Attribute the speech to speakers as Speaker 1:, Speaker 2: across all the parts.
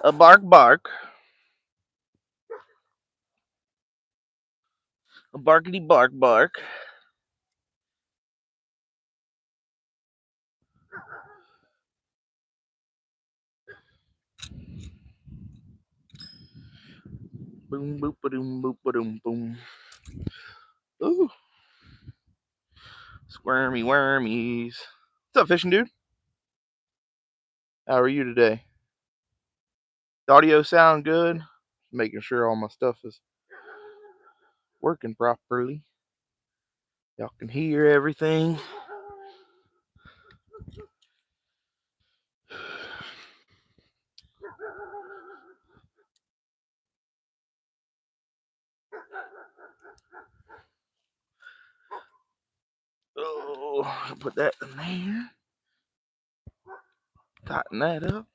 Speaker 1: A bark bark. A barkity bark bark. Boom boop ba-doom boop ba-doom boom. Ooh. Squirmy wormies. What's up, fishing dude? How are you today? The audio sound good? Making sure all my stuff is working properly. Y'all can hear everything. Oh, put that in there. Tighten that up.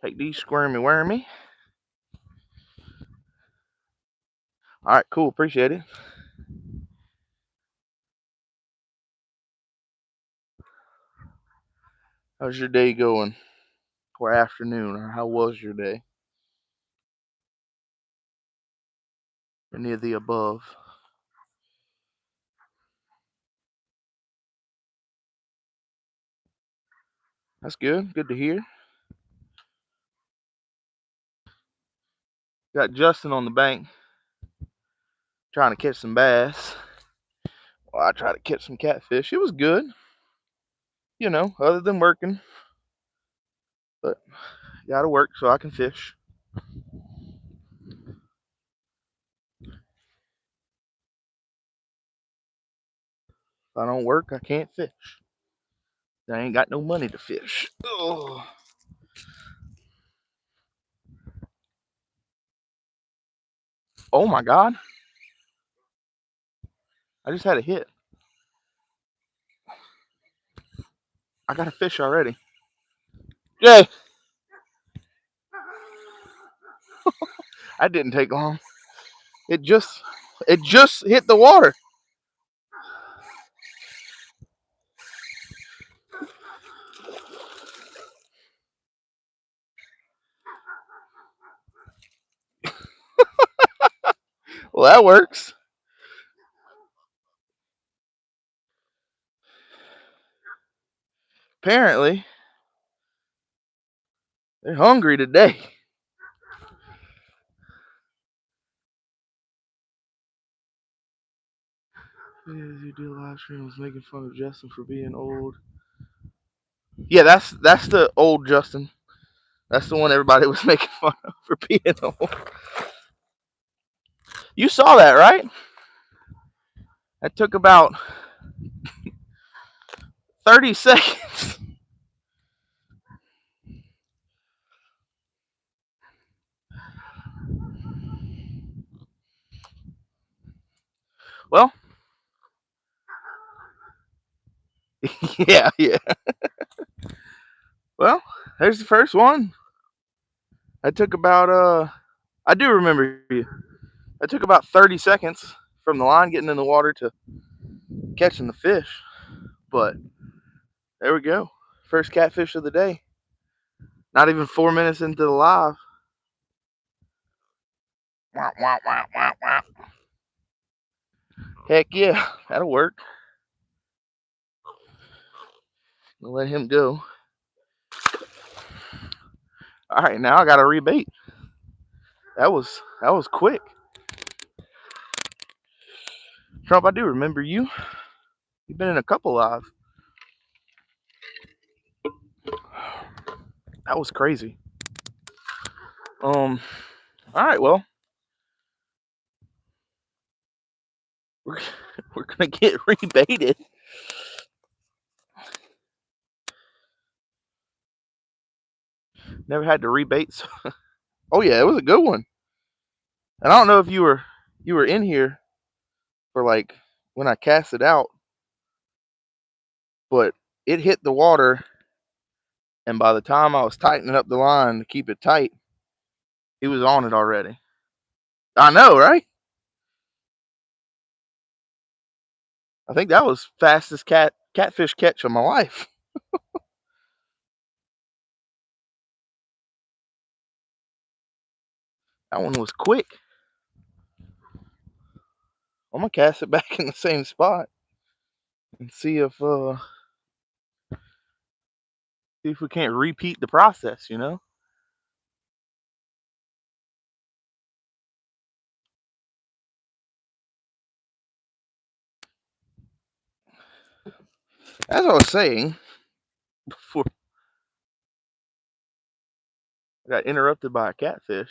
Speaker 1: Take these squirmy wormy. Alright, cool. Appreciate it. How's your day going? Or afternoon? Or how was your day? Any of the above? That's good. Good to hear. Got Justin on the bank trying to catch some bass. Well, I tried to catch some catfish. It was good, other than working. But gotta work so I can fish. If I don't work, I can't fish. I ain't got no money to fish. Oh, oh my God. I just had a hit. I got a fish already. Yay! That didn't take long. It just hit the water. Well, that works. Apparently, they're hungry today. You do live stream was making fun of Justin for being old. Yeah, that's the old Justin. That's the one everybody was making fun of for being old. You saw that, right? That took about 30 seconds. Well, yeah. Well, there's the first one. That took about I do remember you. That took about 30 seconds from the line getting in the water to catching the fish. But there we go. First catfish of the day. Not even 4 minutes into the live. Heck yeah, that'll work. I'll let him go. All right, now I got to rebait. That was quick. Trump, I do remember you. You've been in a couple live. That was crazy. All right, well, we're gonna get rebaited. Never had to rebait. So oh yeah, it was a good one. And I don't know if you were in here for like when I cast it out, but it hit the water, and by the time I was tightening up the line to keep it tight, it was on it already. I know, right? I think that was fastest catfish catch of my life. That one was quick. I'm gonna cast it back in the same spot and see if we can't repeat the process, you know? As I was saying before I got interrupted by a catfish,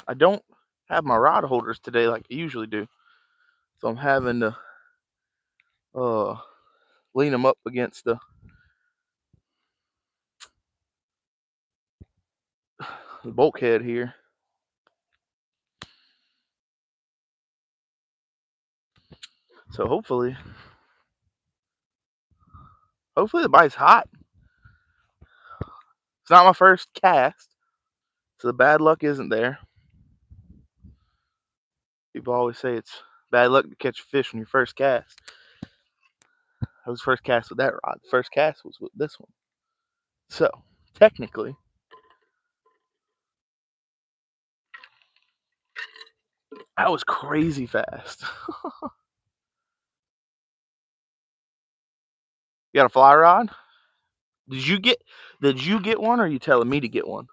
Speaker 1: I don't have my rod holders today like I usually do. So I'm having to lean them up against the bulkhead here. So hopefully the bite's hot. It's not my first cast, so the bad luck isn't there. People always say it's bad luck to catch a fish when you first cast. I was first cast with that rod. The first cast was with this one. So technically, that was crazy fast. You got a fly rod? Did you get one, or are you telling me to get one?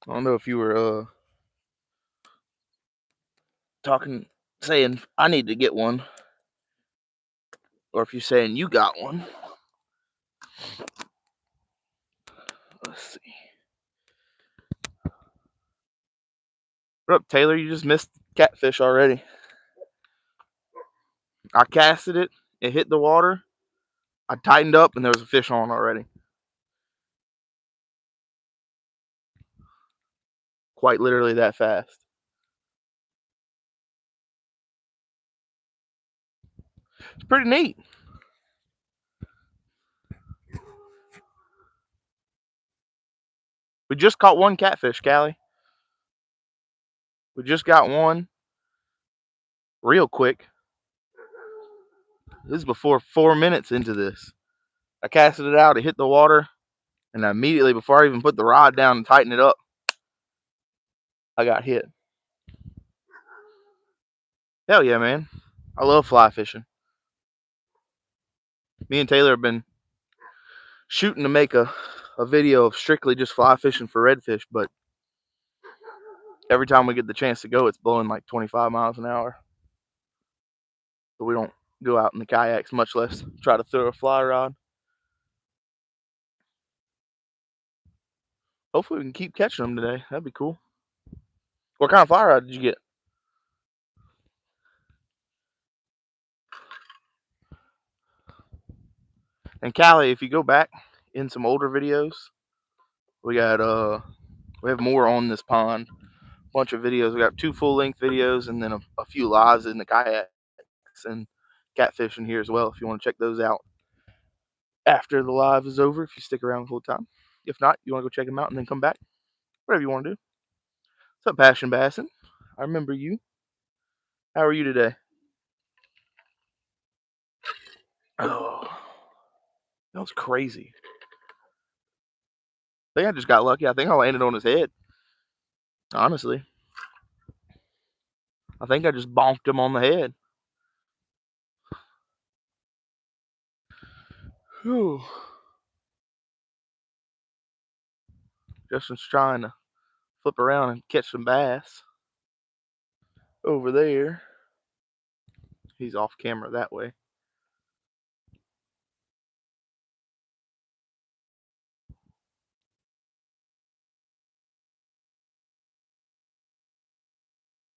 Speaker 1: I don't know if you were saying I need to get one, or if you're saying you got one. Let's see. What up, Taylor? You just missed catfish already. I casted it. It hit the water. I tightened up, and there was a fish on already. Quite literally that fast. It's pretty neat. We just caught one catfish, Callie. We just got one real quick. This is before 4 minutes into this. I casted it out, it hit the water, and immediately before I even put the rod down and tighten it up, I got hit. Hell yeah, man. I love fly fishing. Me and Taylor have been shooting to make a video of strictly just fly fishing for redfish, but every time we get the chance to go, it's blowing like 25 miles an hour. So we don't go out in the kayaks, much less try to throw a fly rod. Hopefully we can keep catching them today. That'd be cool. What kind of fly rod did you get? And Callie, if you go back in some older videos, we have more on this pond. A bunch of videos. We got 2 full-length videos and then a few lives in the kayaks and catfishing here as well. If you want to check those out after the live is over, if you stick around the whole time. If not, you want to go check them out and then come back. Whatever you want to do. What's up, Passion Bassin? I remember you. How are you today? Oh, that was crazy. I think I just got lucky. I think I landed on his head. Honestly. I think I just bonked him on the head. Whew. Justin's trying to flip around and catch some bass over there. He's off camera that way.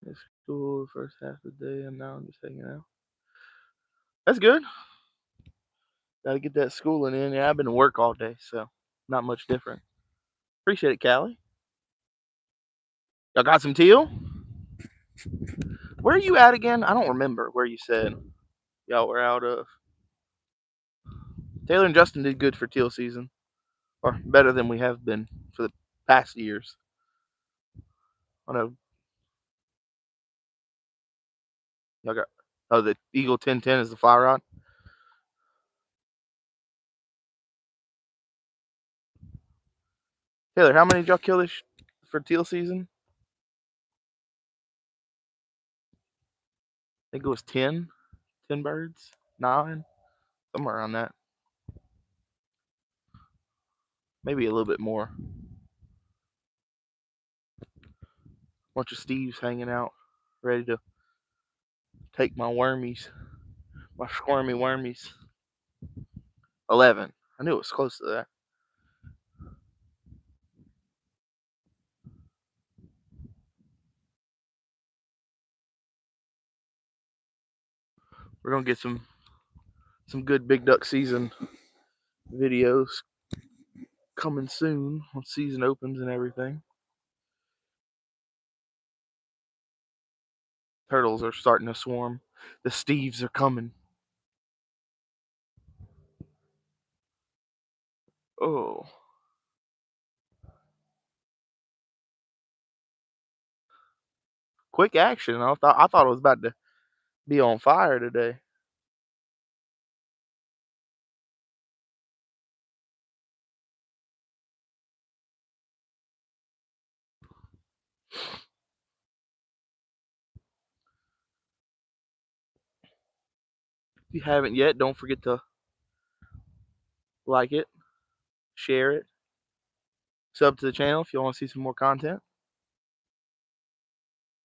Speaker 1: It's school the first half of the day, and now I'm just hanging out. That's good. Got to get that schooling in. Yeah, I've been to work all day, so not much different. Appreciate it, Callie. Y'all got some teal? Where are you at again? I don't remember where you said y'all were out of. Taylor and Justin did good for teal season. or better than we have been for the past years. I know y'all got the Eagle 1010 is the fly rod. Taylor, how many did y'all kill this for teal season? I think it was 10 birds, 9, somewhere around that. Maybe a little bit more. Bunch of Steves hanging out, ready to take my wormies, my squirmy wormies. 11. I knew it was close to that. We're gonna get some good big duck season videos coming soon when season opens and everything. Turtles are starting to swarm. The Steves are coming. Oh, quick action! I thought it was about to be on fire today. If you haven't yet, don't forget to like it, share it, sub to the channel if you want to see some more content.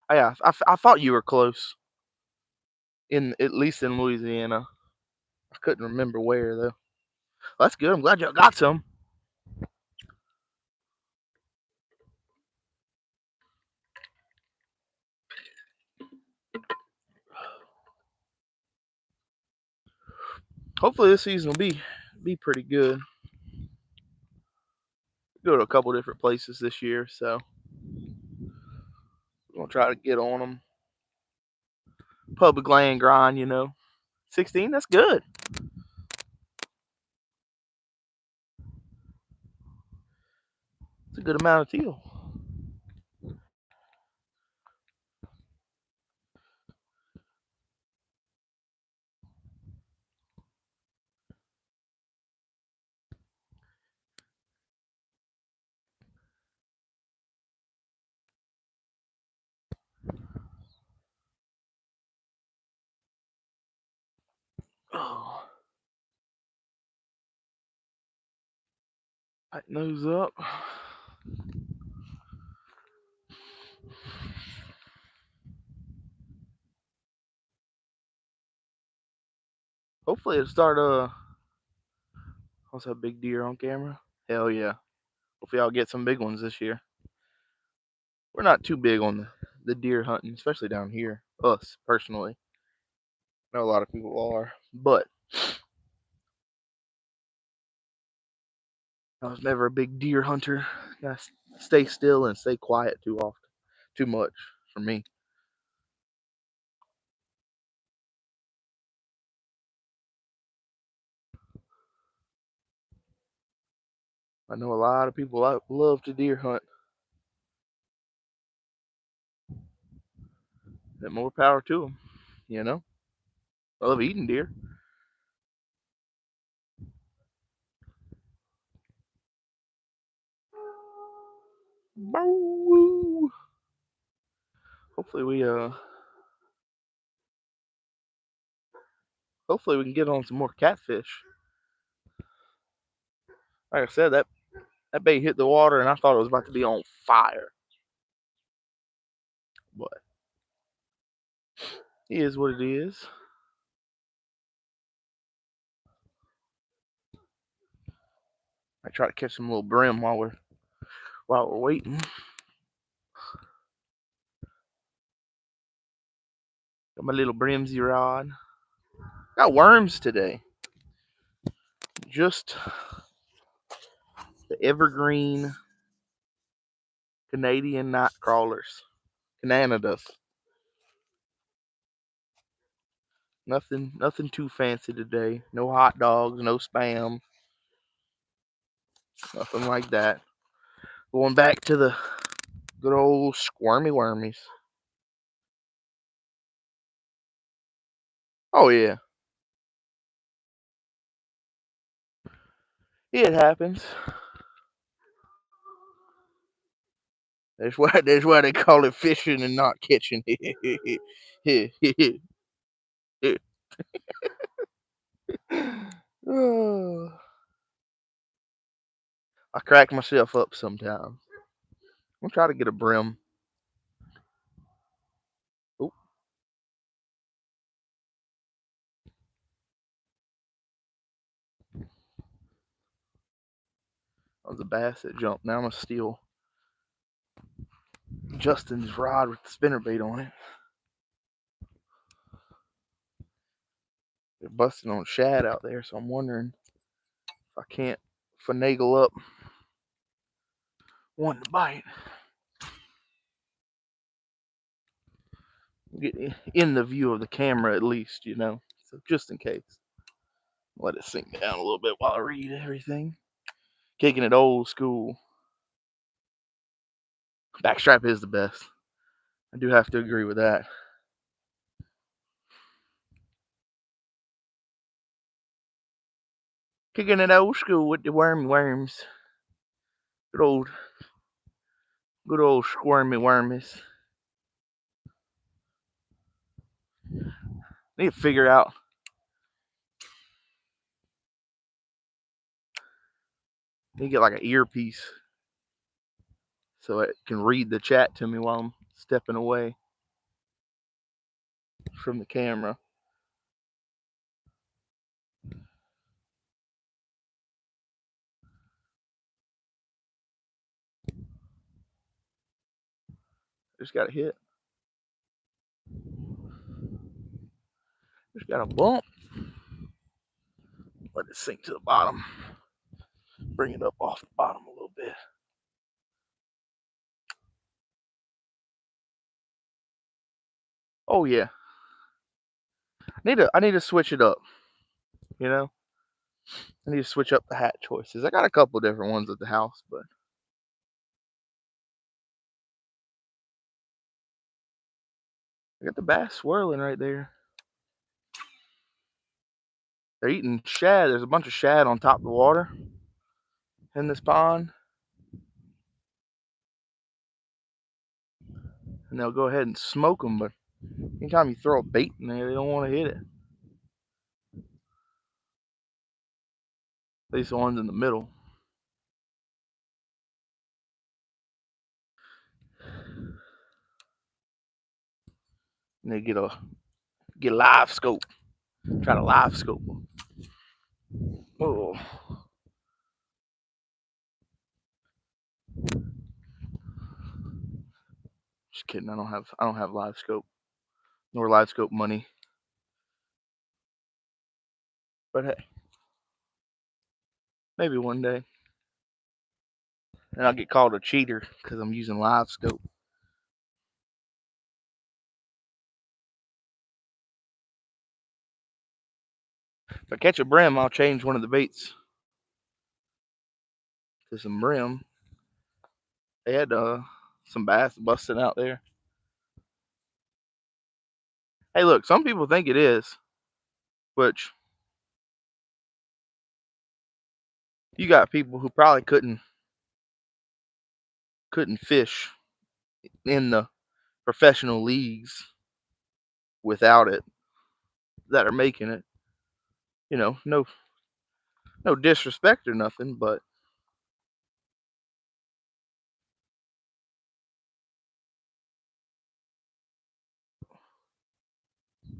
Speaker 1: Oh, yeah, I thought you were close, at least in Louisiana. I couldn't remember where though. Well, that's good. I'm glad y'all got some. Hopefully this season will be pretty good. Go to a couple different places this year, so we're gonna try to get on them. Public land grind, 16. That's good. It's a good amount of teal. Oh, tighten those up. Hopefully it'll start. What's that big deer on camera? Hell yeah. Hopefully I'll get some big ones this year. We're not too big on the deer hunting, especially down here. Us personally. I know a lot of people are, but I was never a big deer hunter. Gotta stay still and stay quiet too often. Too much for me. I know a lot of people love to deer hunt. And more power to them, I love eating deer. Bow. Hopefully we can get on some more catfish. Like I said, that bait hit the water and I thought it was about to be on fire. But it is what it is. I try to catch some little brim while we're waiting. Got my little brimsy rod. Got worms today. Just the evergreen Canadian night crawlers. Cananadas. Nothing too fancy today. No hot dogs, no spam. Nothing like that. Going back to the good old squirmy wormies. Oh yeah, it happens. That's why they call it fishing and not catching. Oh, I crack myself up sometimes. I'm gonna try to get a brim. Oh, that was a bass that jumped. Now I'm gonna steal Justin's rod with the spinnerbait on it. They're busting on shad out there, so I'm wondering if I can't finagle up one to bite. Get in the view of the camera at least, So just in case. Let it sink down a little bit while I read everything. Kicking it old school. Backstrap is the best. I do have to agree with that. Kicking it old school with the worms. Good old squirmy wormies. Need to figure out. Need to get like an earpiece so it can read the chat to me while I'm stepping away from the camera. Just got a hit. Just got a bump. Let it sink to the bottom. Bring it up off the bottom a little bit. Oh yeah. I need to switch it up. I need to switch up the hat choices. I got a couple different ones at the house, but I got the bass swirling right there. They're eating shad. There's a bunch of shad on top of the water in this pond. And they'll go ahead and smoke them, but anytime you throw a bait in there, they don't want to hit it. At least the ones in the middle. And they get a live scope. Try to live scope them. Oh. Just kidding. I don't have live scope nor live scope money. But hey, maybe one day. And I'll get called a cheater because I'm using live scope. If I catch a brim, I'll change one of the baits to some brim. They had some bass busting out there. Hey, look, some people think it is, which you got people who probably couldn't fish in the professional leagues without it that are making it. No disrespect or nothing, but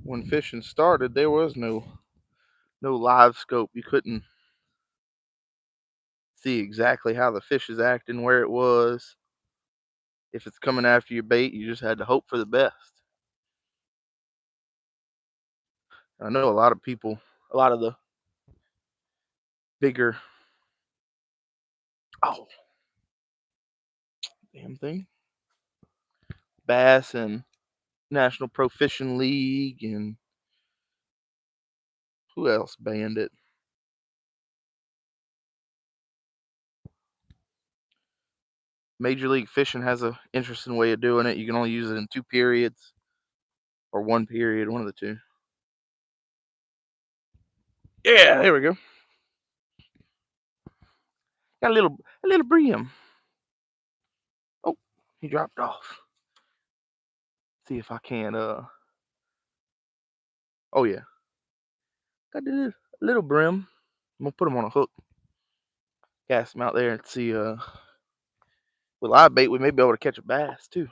Speaker 1: when fishing started, there was no live scope. You couldn't see exactly how the fish is acting, where it was. If it's coming after your bait, you just had to hope for the best. I know a lot of people, a lot of the bigger, oh, damn thing, bass and National Pro Fishing League, and who else banned it? Major League Fishing has an interesting way of doing it. You can only use it in 2 periods or 1 period, one of the two. Yeah, there we go. Got a little brim. Oh, he dropped off. See if I can. Oh yeah, got a little brim. I'm gonna put him on a hook. Cast him out there and see. With live bait, we may be able to catch a bass too.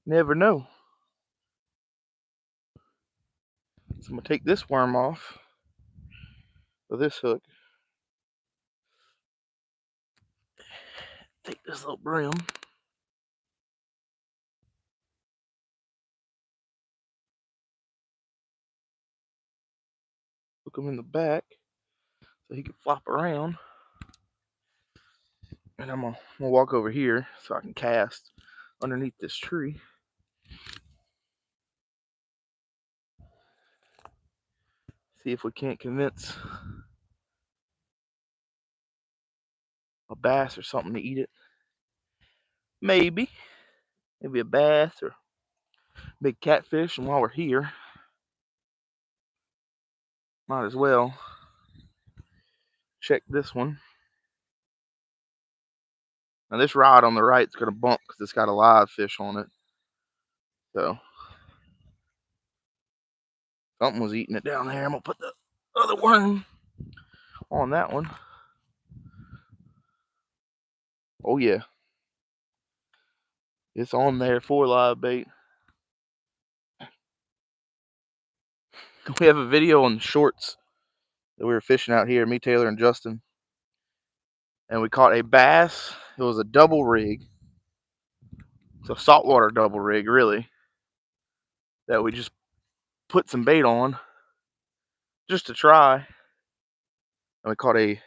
Speaker 1: Never know. So I'm gonna take this worm off with this hook. Take this little brim. Hook him in the back so he can flop around. And I'm gonna walk over here so I can cast underneath this tree. See if we can't convince a bass or something to eat it. Maybe a bass or big catfish. And while we're here, might as well check this one. Now this rod on the right is gonna bump because it's got a live fish on it. So something was eating it down there. I'm gonna put the other worm on that one. Oh yeah, it's on there for live bait. We have a video on the shorts that we were fishing out here, me, Taylor, and Justin, and we caught a bass. It was a double rig. It's a saltwater double rig, really, that we just put some bait on just to try. And we caught a,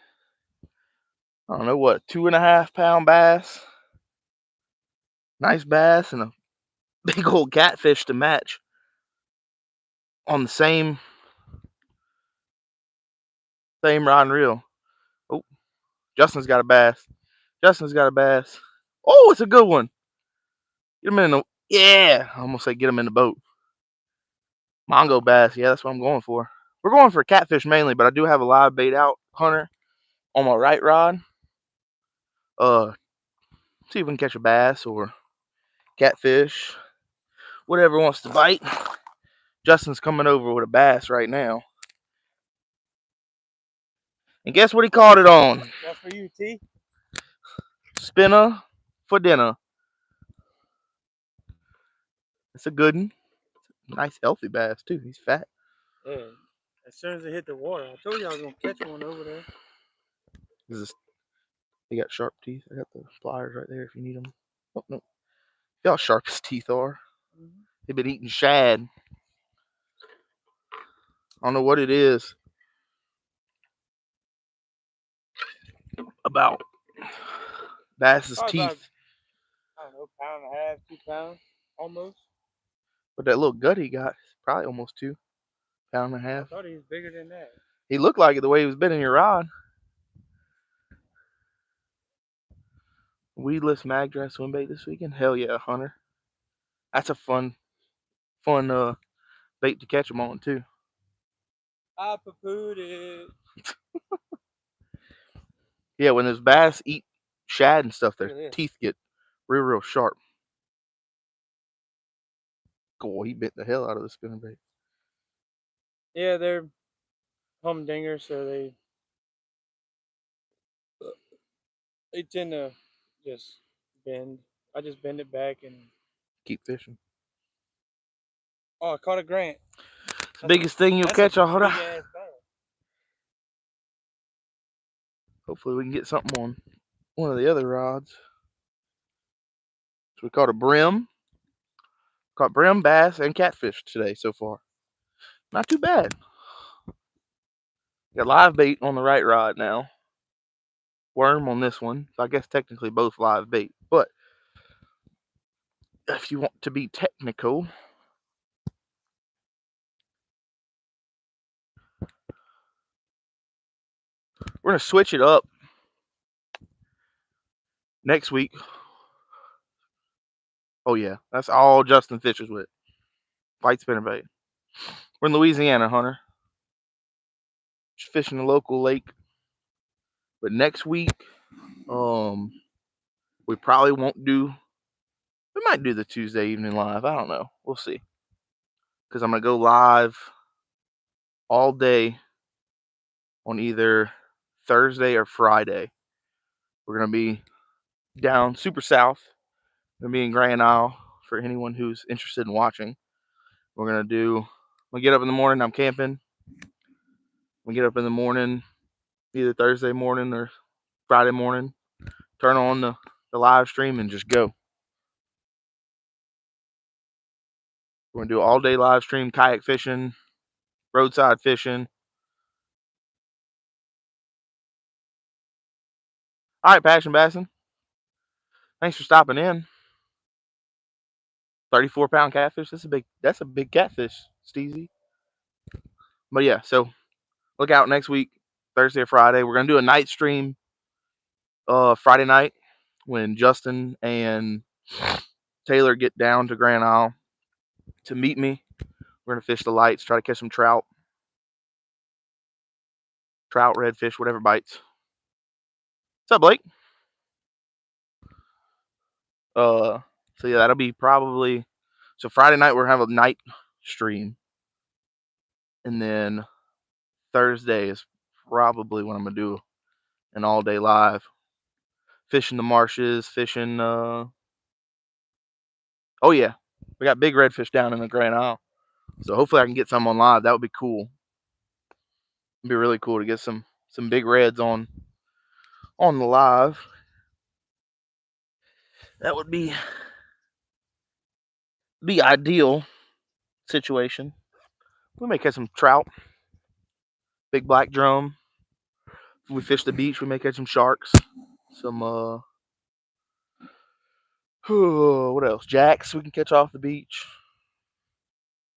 Speaker 1: I don't know what, 2.5 pound bass. Nice bass and a big old catfish to match on the same rod and reel. Oh, Justin's got a bass. Oh, it's a good one. Get him in the, yeah, I almost say get him in the boat. Mongo bass, yeah, that's what I'm going for. We're going for catfish mainly, but I do have a live bait out, Hunter, on my right rod. See if we can catch a bass or catfish, whatever wants to bite. Justin's coming over with a bass right now. And guess what he caught it on?
Speaker 2: That's for you, T.
Speaker 1: Spinner for dinner. It's a good one. Nice healthy bass too. He's fat.
Speaker 2: Yeah. As soon as it hit the water, I told you I was gonna catch one over there.
Speaker 1: They got sharp teeth. I got the pliers right there if you need them. Oh no, see how sharp his teeth are. They've been eating shad. I don't know what it is about bass's
Speaker 2: Probably
Speaker 1: teeth.
Speaker 2: about, I don't know, 1.5 pounds, 2 pounds, almost.
Speaker 1: But that little gut he got is probably almost 2.5 pounds.
Speaker 2: I thought he was bigger than that.
Speaker 1: He looked like it the way he was bending your rod. Weedless mag dry swim bait this weekend? Hell yeah, Hunter. That's a fun bait to catch them on too.
Speaker 2: I poo-pooed it.
Speaker 1: Yeah, when those bass eat shad and stuff, their teeth get real sharp. Cool, he bit the hell out of the spinner bait.
Speaker 2: Yeah, they're humdingers, so they tend to just bend. I just bend it back and
Speaker 1: keep fishing.
Speaker 2: Oh, I caught a Grant.
Speaker 1: It's the biggest thing you'll catch, Hunter. Hopefully we can get something on one of the other rods. So we caught a brim. Caught brim, bass, and catfish today so far. Not too bad. Got live bait on the right rod now. Worm on this one. So I guess technically both live bait. But if you want to be technical, We're gonna switch it up next week. Oh yeah, that's all Justin fishes with. Light spinnerbait. We're in Louisiana, Hunter. Just fishing a local lake. But next week, we probably won't do. We might do the Tuesday evening live. I don't know. We'll see. Because I'm gonna go live all day on either Thursday or Friday. We're gonna be down super south. We're gonna be in Grand Isle for anyone who's interested in watching. We're gonna do. We get up in the morning. I'm camping. We get up in the morning, either Thursday morning or Friday morning. Turn on the live stream and just go. We're gonna do all day live stream, kayak fishing, roadside fishing. All right, Passion Bassin. Thanks for stopping in. 34-pound catfish. That's a big catfish, Steezy. But yeah, so look out next week, Thursday or Friday. We're gonna do a night stream Friday night when Justin and Taylor get down to Grand Isle to meet me. We're gonna fish the lights, try to catch some trout, redfish, whatever bites. What's up, Blake? So yeah, that'll be probably. So Friday night we're gonna have a night stream, and then Thursday is probably when I'm gonna do an all day live, fishing the marshes, fishing. Oh yeah, we got big redfish down in the Grand Isle, so hopefully I can get some on live. That would be cool. It'd be really cool to get some big reds on the live. That would be ideal situation. We may catch some trout, big black drum. If we fish the beach, we may catch some sharks, some what else? Jacks we can catch off the beach.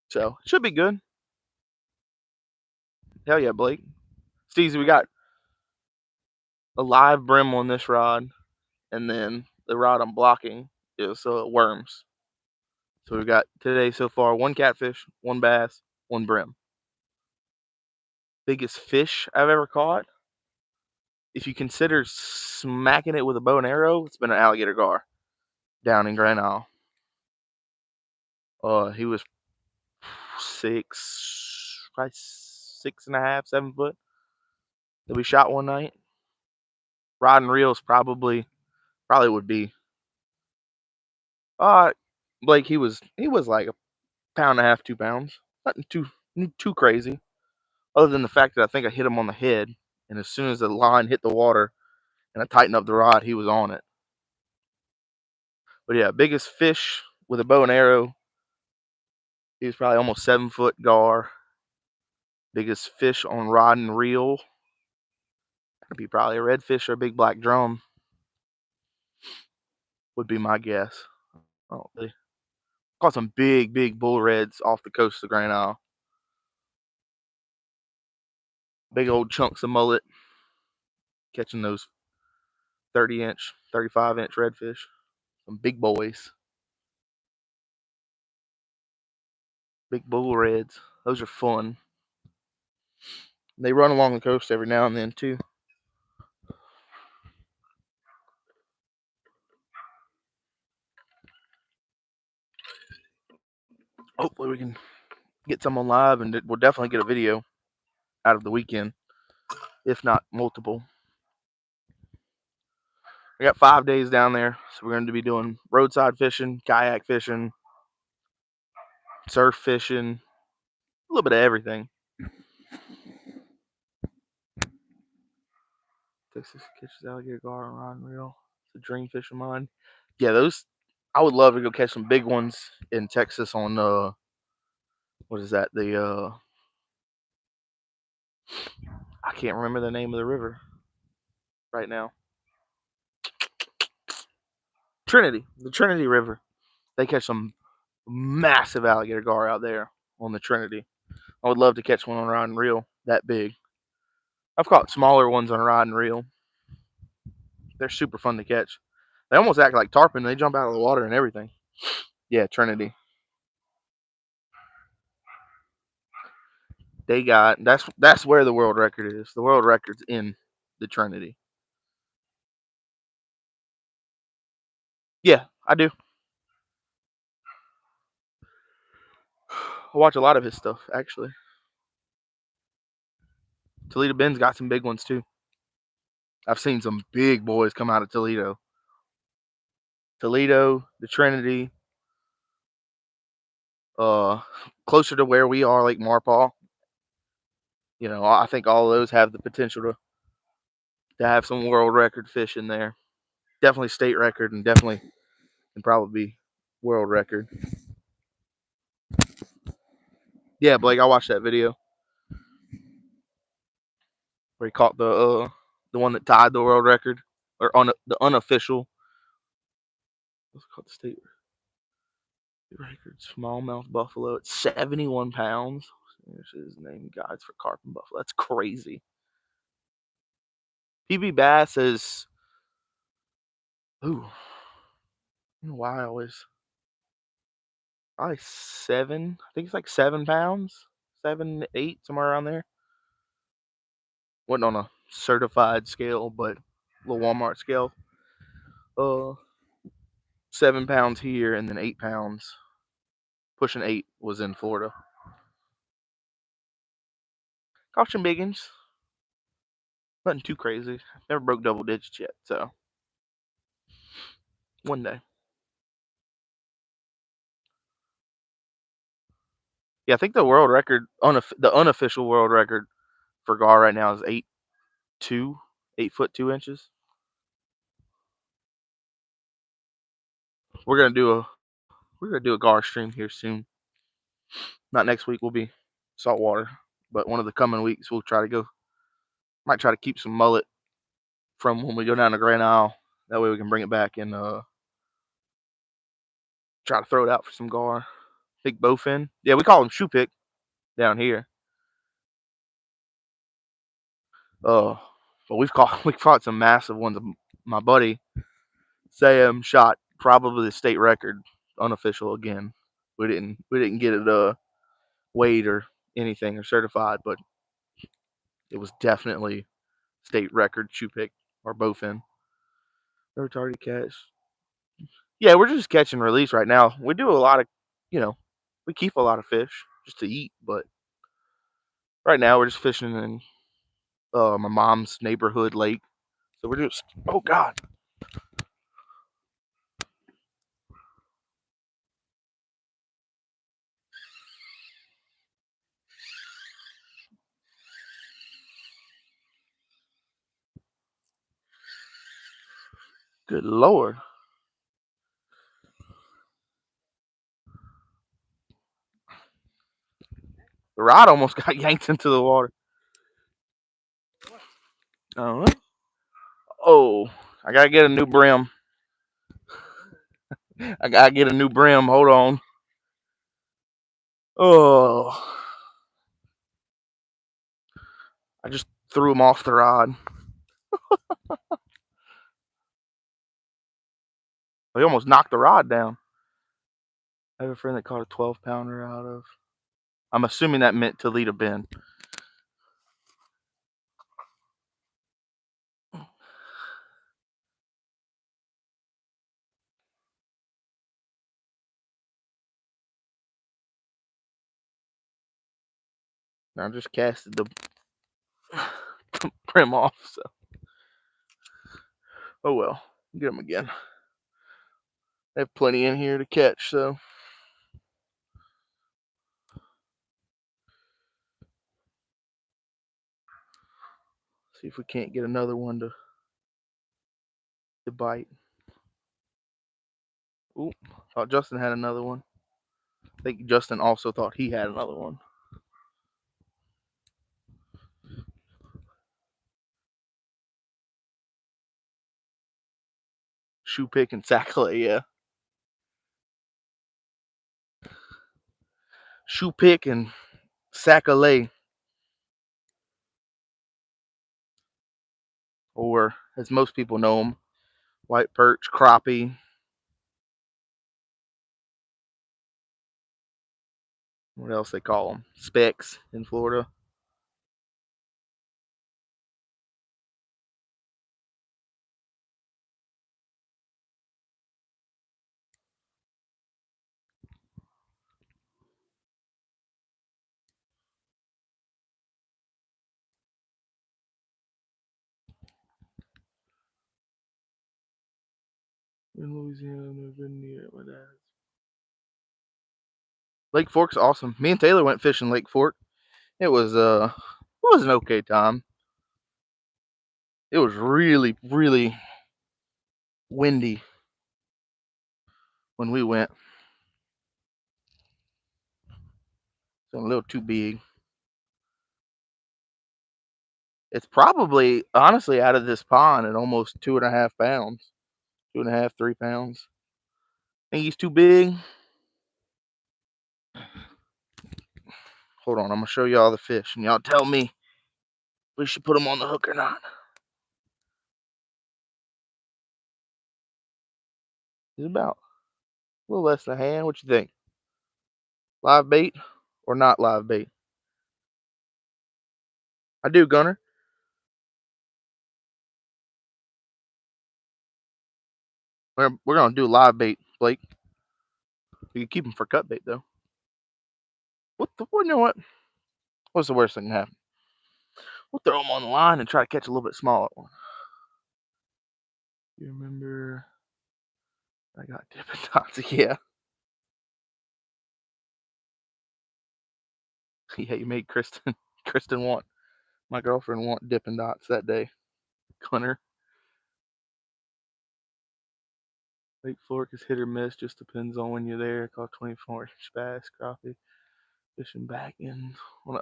Speaker 1: So it should be good. Hell yeah, Blake. Steezy, we got a live brim on this rod, and then the rod I'm blocking is worms. So we've got today so far 1 catfish, 1 bass, 1 brim. Biggest fish I've ever caught, if you consider smacking it with a bow and arrow, it's been an alligator gar down in Grand Isle. He was probably 6.5, 7 foot that we shot one night. Rod and reels probably would be. Blake, he was like 1.5 pounds, 2 pounds. Nothing too crazy. Other than the fact that I think I hit him on the head, and as soon as the line hit the water and I tightened up the rod, he was on it. But yeah, biggest fish with a bow and arrow. He was probably almost 7 foot gar. Biggest fish on rod and reel. That'd be probably a redfish or a big black drum. Would be my guess. Oh, they caught some big bull reds off the coast of Grand Isle. Big old chunks of mullet. Catching those 30-inch, 35-inch redfish. Some big boys. Big bull reds. Those are fun. They run along the coast every now and then too. Hopefully we can get some on live, and we'll definitely get a video out of the weekend, if not multiple. We got 5 days down there, so we're going to be doing roadside fishing, kayak fishing, surf fishing, a little bit of everything. Texas catches alligator gar on rod and reel. It's a dream fish of mine. Yeah, those. I would love to go catch some big ones in Texas on what is that? I can't remember the name of the river right now. The Trinity River. They catch some massive alligator gar out there on the Trinity. I would love to catch one on rod and reel that big. I've caught smaller ones on a rod and reel. They're super fun to catch. They almost act like tarpon. They jump out of the water and everything. Yeah, Trinity. They got that's where the world record is. The world record's in the Trinity. Yeah, I do. I watch a lot of his stuff actually. Toledo Ben's got some big ones too. I've seen some big boys come out of Toledo. Toledo, the Trinity, uh, closer to where we are, like Marpaw. You know, I think all of those have the potential to have some world record fish in there. Definitely state record, and definitely can probably be world record. Yeah, Blake, I watched that video where he caught the one that tied the world record or on the unofficial. What's it called? The state record smallmouth buffalo at 71 pounds. There's his name, guides for carp and buffalo. That's crazy. PB Bass is, ooh, I don't know why I always, probably 7. I think it's like 7 pounds, 7, 8, somewhere around there. Wasn't on a certified scale, but the Walmart scale. Uh, 7 pounds here, and then 8 pounds. Pushing 8 was in Florida. Caught some biggins. Nothing too crazy. Never broke double digits yet, so one day. Yeah, I think the world record, the unofficial world record for gar right now is 8 foot 2 inches. We're gonna do a gar stream here soon. Not next week. We'll be saltwater, but one of the coming weeks we'll try to go. Might try to keep some mullet from when we go down to Grand Isle. That way we can bring it back and try to throw it out for some gar. Big bowfin. Yeah, we call them shoe pick down here. But we've caught some massive ones. My buddy Sam shot probably the state record, unofficial again. We didn't get it weighed or anything or certified, but it was definitely state record shoe pick or bowfin. Never target catch. Yeah, we're just catch and release right now. We do a lot of, you know, we keep a lot of fish just to eat, but right now we're just fishing in my mom's neighborhood lake. So we're just, oh God, good Lord. The rod almost got yanked into the water. Oh, oh, I gotta get a new brim. I gotta get a new brim. Hold on. Oh, I just threw him off the rod. He almost knocked the rod down. I have a friend that caught a 12-pounder out of. I'm assuming that meant Toledo Bend. I just casted the brim off, so oh well. Get him again. I have plenty in here to catch, so see if we can't get another one to bite. Oop, thought Justin had another one. I think Justin also thought he had another one. Shoe pick and sacklet, yeah. Shoe pick and sacklet. or as most people know them, white perch, crappie. What else they call them? Specks in Florida. In Louisiana, I've never been near it. My dad's. Lake Fork's awesome. Me and Taylor went fishing Lake Fork. It was an okay time. It was really, really windy when we went. So a little too big. It's probably honestly out of this pond at almost 2.5 pounds. 2.5, 3 pounds. Think he's too big? Hold on, I'm gonna show y'all the fish and y'all tell me if we should put him on the hook or not. He's about a little less than a hand. What you think? Live bait or not live bait? I do, Gunner. We're gonna do live bait, Blake. You can keep him for cut bait though. You know what? What's the worst thing that can happen? We'll throw him on the line and try to catch a little bit smaller one. You remember? I got Dippin' Dots. Yeah, yeah. You made Kristen want my girlfriend want Dippin' Dots that day. Gunner. Lake Fork is hit or miss. Just depends on when you're there. Caught 24-inch bass, crappie, fishing back in on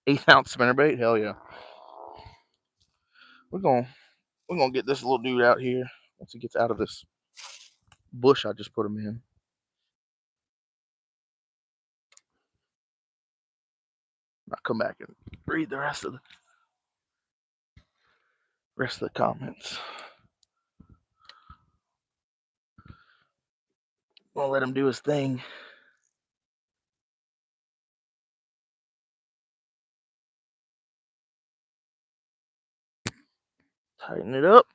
Speaker 1: an 1/8 ounce spinnerbait. Hell yeah. We're gonna we're gonna get this little dude out here once he gets out of this bush I just put him in. I'll come back and read the rest of the comments. We'll let him do his thing. Tighten it up.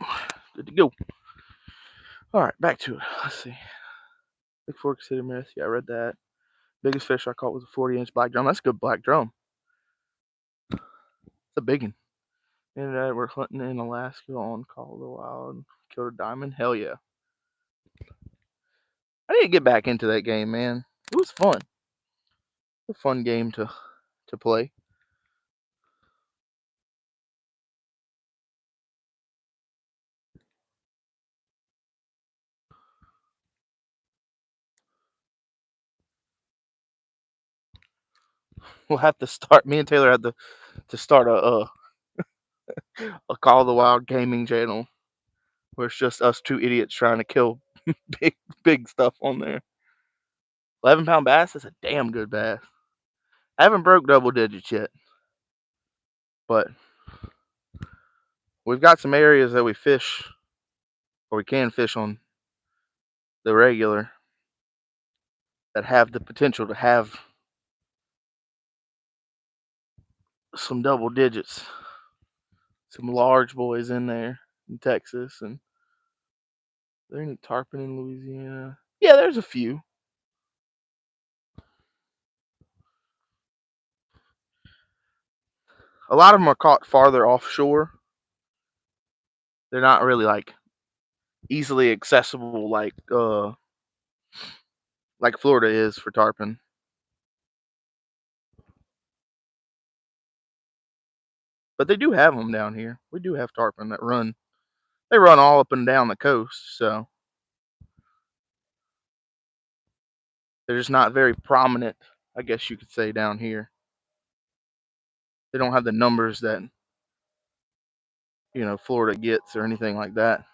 Speaker 1: Good to go. All right, back to it. Let's see. Lake Fork City Miss. Yeah, I read that. Biggest fish I caught was a 40-inch black drum. That's a good black drum. It's a big one. And we're hunting in Alaska on Call of the Wild. Killed a diamond. Hell yeah. I need to get back into that game, man. It was fun. It's a fun game to play. We'll have to start. Me and Taylor had to start a Call of the Wild gaming channel where it's just us two idiots trying to kill big stuff on there. 11-pound bass is a damn good bass. I haven't broke double digits yet, but we've got some areas that we fish or we can fish on the regular that have the potential to have some double digits. Some large boys in there in Texas, and there any tarpon in Louisiana? Yeah, there's a few. A lot of them are caught farther offshore. They're not really like easily accessible like Florida is for tarpon. But they do have them down here. We do have tarpon that run. They run all up and down the coast, so they're just not very prominent, I guess you could say, down here. They don't have the numbers that Florida gets or anything like that.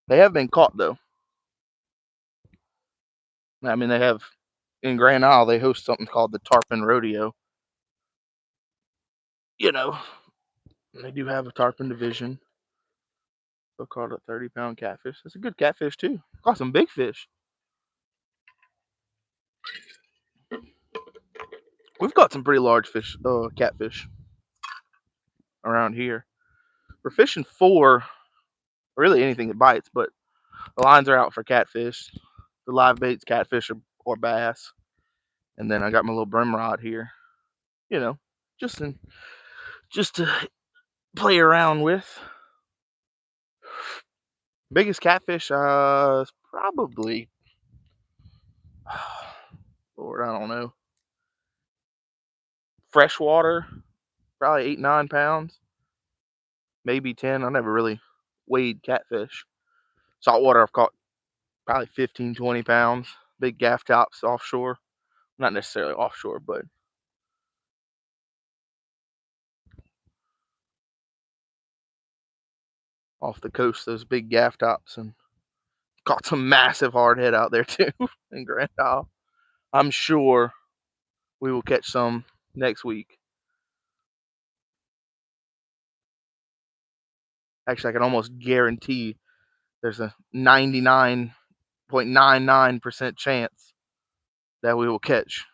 Speaker 1: They have been caught though. I mean, they have in Grand Isle they host something called the Tarpon Rodeo. You know, they do have a tarpon division. They'll call it a 30-pound catfish. It's a good catfish too. Caught some big fish. We've got some pretty large fish, catfish around here. We're fishing for really anything that bites, but the lines are out for catfish. The live bait's catfish or bass. And then I got my little brim rod here. You know, just in, just to play around with. Biggest catfish is probably, Lord, I don't know. Freshwater, probably 8-9 pounds, maybe 10. I never really weighed catfish. Saltwater, I've caught probably 15-20 pounds. Big gaff tops offshore, not necessarily offshore, but off the coast, those big gaff tops, and caught some massive hardhead out there too in Grand Isle. I'm sure we will catch some next week. Actually, I can almost guarantee there's a 99.99% chance that we will catch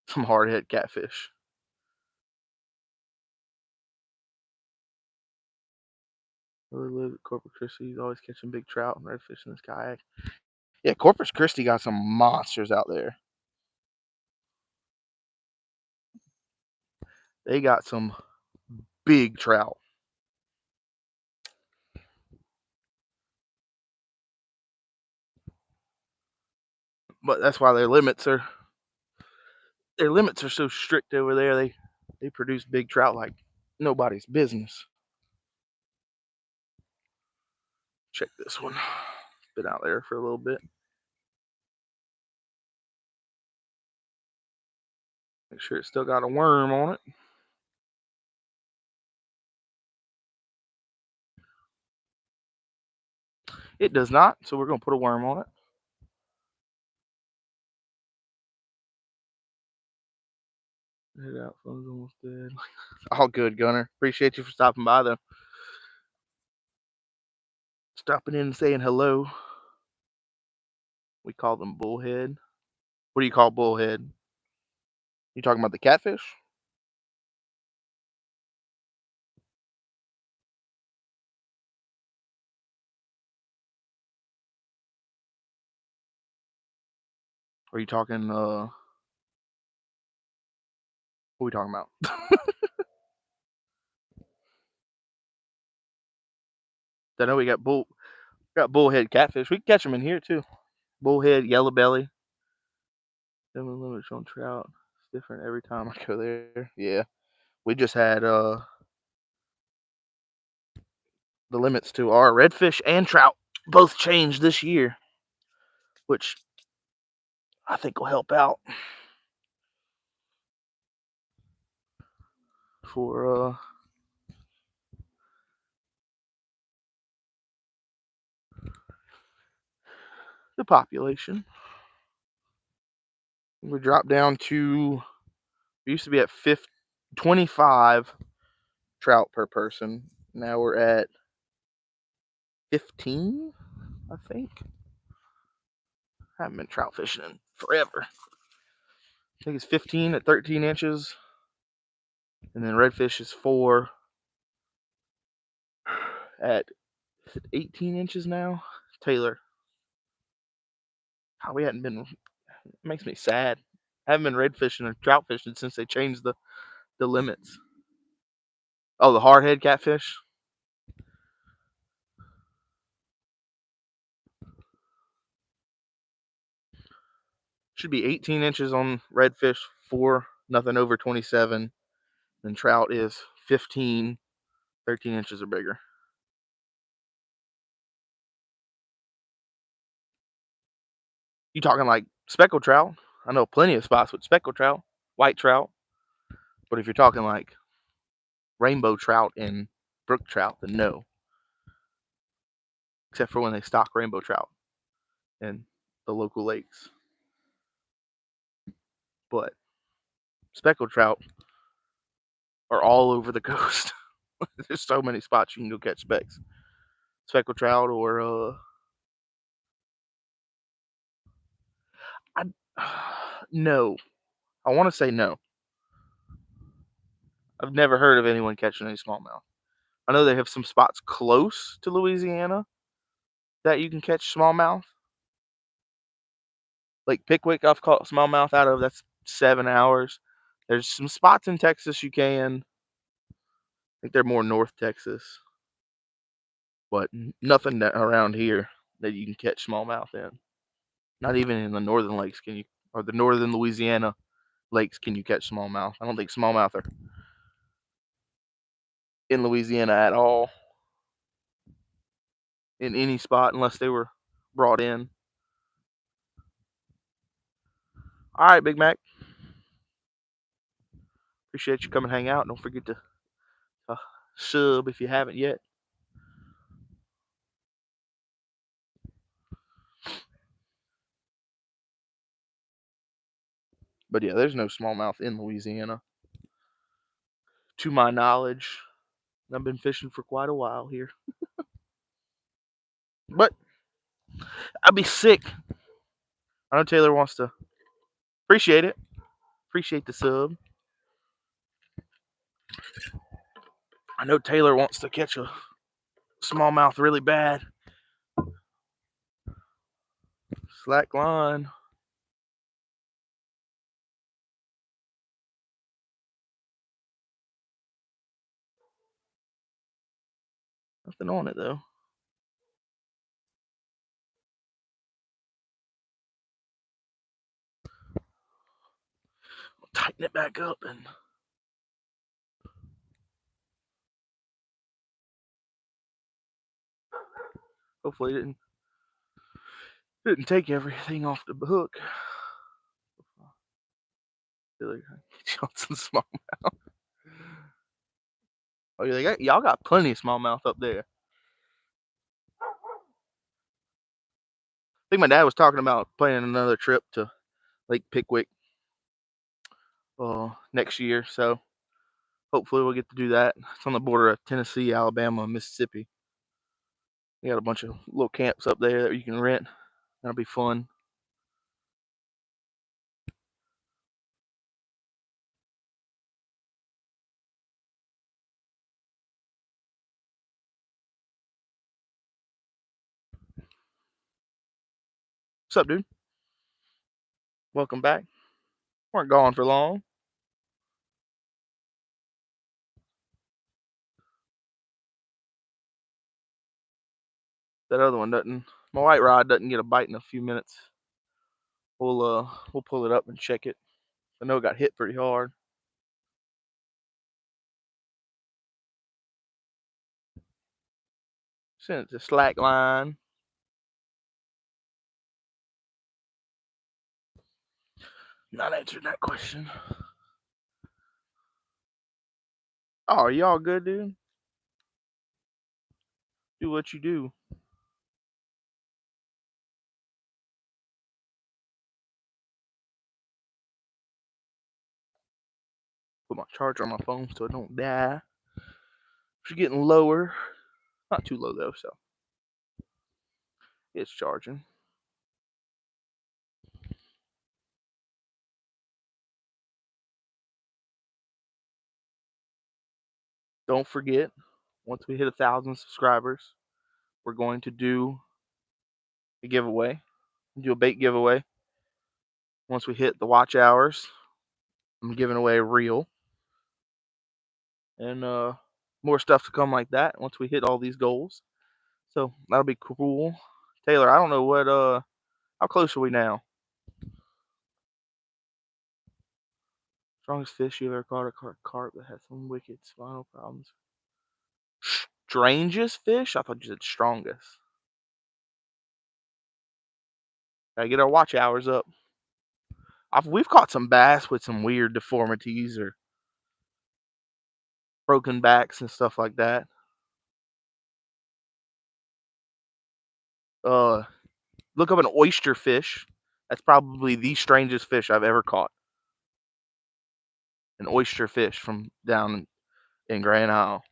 Speaker 1: some hardhead catfish. Really live at Corpus Christi. He's always catching big trout and redfish in his kayak. Yeah, Corpus Christi got some monsters out there. They got some big trout. But that's why their limits are so strict over there. They produce big trout like nobody's business. Check this one. It's been out there for a little bit. Make sure it's still got a worm on it. It does not, so we're going to put a worm on it. Head out, phone's almost dead. All good, Gunner. Appreciate you for stopping by, though. Stopping in and saying hello. We call them bullhead. What do you call bullhead? You talking about the catfish? Or are you talking, what are we talking about? I know we got bullhead catfish. We can catch them in here, too. Bullhead, yellow belly. Seven limits on trout. It's different every time I go there. Yeah. We just had the limits to our redfish and trout both changed this year, which I think will help out for the population. We dropped down to, we used to be at 25 trout per person. Now we're at 15, I think. I haven't been trout fishing in forever. I think it's 15 at 13 inches. And then redfish is 4 at, is it 18 inches now? Taylor. Oh, we hadn't been, it makes me sad. I haven't been redfishing or trout fishing since they changed the limits. Oh, the hardhead catfish? Should be 18 inches on redfish, 4, nothing over 27. And trout is 15, 13 inches or bigger. You talking like speckled trout? I know plenty of spots with speckled trout, white trout. But if you're talking like rainbow trout and brook trout, then no. Except for when they stock rainbow trout in the local lakes. but speckled trout are all over the coast. There's so many spots you can go catch speckled trout, or I no, I want to say no. I've never heard of anyone catching any smallmouth. I know they have some spots close to Louisiana that you can catch smallmouth. Like Pickwick, I've caught smallmouth out of. That's 7 hours. There's some spots in Texas you can. I think they're more North Texas, but nothing around here that you can catch smallmouth in. Not even in the northern lakes can you, or the northern Louisiana lakes can you catch smallmouth. I don't think smallmouth are in Louisiana at all in any spot unless they were brought in. All right, Big Mac. Appreciate you coming hang out. Don't forget to uh, sub if you haven't yet. But yeah, there's no smallmouth in Louisiana, to my knowledge. I've been fishing for quite a while here. But I'd be sick. I know Taylor wants to appreciate it. Appreciate the sub. I know Taylor wants to catch a smallmouth really bad. Slack line. Nothing on it though. Tighten it back up and hopefully it didn't take everything off the hook. Taylor, get you on some smallmouth. Oh, y'all got plenty of smallmouth up there. I think my dad was talking about planning another trip to Lake Pickwick next year, so hopefully we'll get to do that. It's on the border of Tennessee, Alabama, and Mississippi. We got a bunch of little camps up there that you can rent. That'll be fun. What's up, dude? Welcome back. Weren't gone for long. That other one doesn't. My white rod doesn't get a bite in a few minutes. We'll pull it up and check it. I know it got hit pretty hard. Sent it to slack line. Not answering that question. Oh, are y'all good, dude? Do what you do. Put my charger on my phone so it don't die. It's getting lower. Not too low though, so it's charging. Don't forget, once we hit 1,000 subscribers, we're going to do a giveaway. Do a bait giveaway. Once we hit the watch hours, I'm giving away a reel. And more stuff to come like that once we hit all these goals. So that'll be cool. Taylor, I don't know what how close are we now? Strongest fish you ever caught, a carp that had some wicked spinal problems. Strangest fish? I thought you said strongest. Gotta get our watch hours up. We've caught some bass with some weird deformities or broken backs and stuff like that. Look up an oyster fish. That's probably the strangest fish I've ever caught. an oyster fish from down in Grand Isle.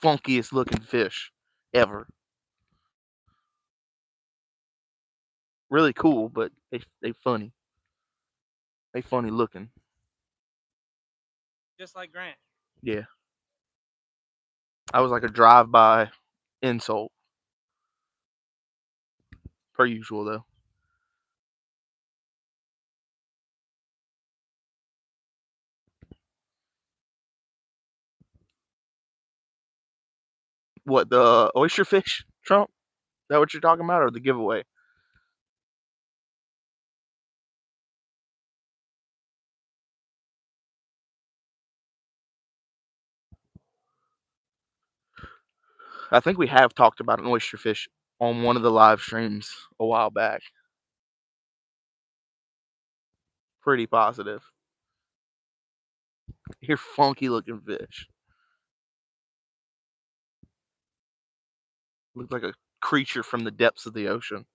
Speaker 1: Funkiest looking fish ever. Really cool, but they funny. They funny looking.
Speaker 2: Just like Grant.
Speaker 1: Yeah. I was like a drive by insult. Per usual though. What, the oyster fish, Trump? Is that what you're talking about, or the giveaway? I think we have talked about an oyster fish on one of the live streams a while back. Pretty positive. You're funky looking fish. Looks like a creature from the depths of the ocean.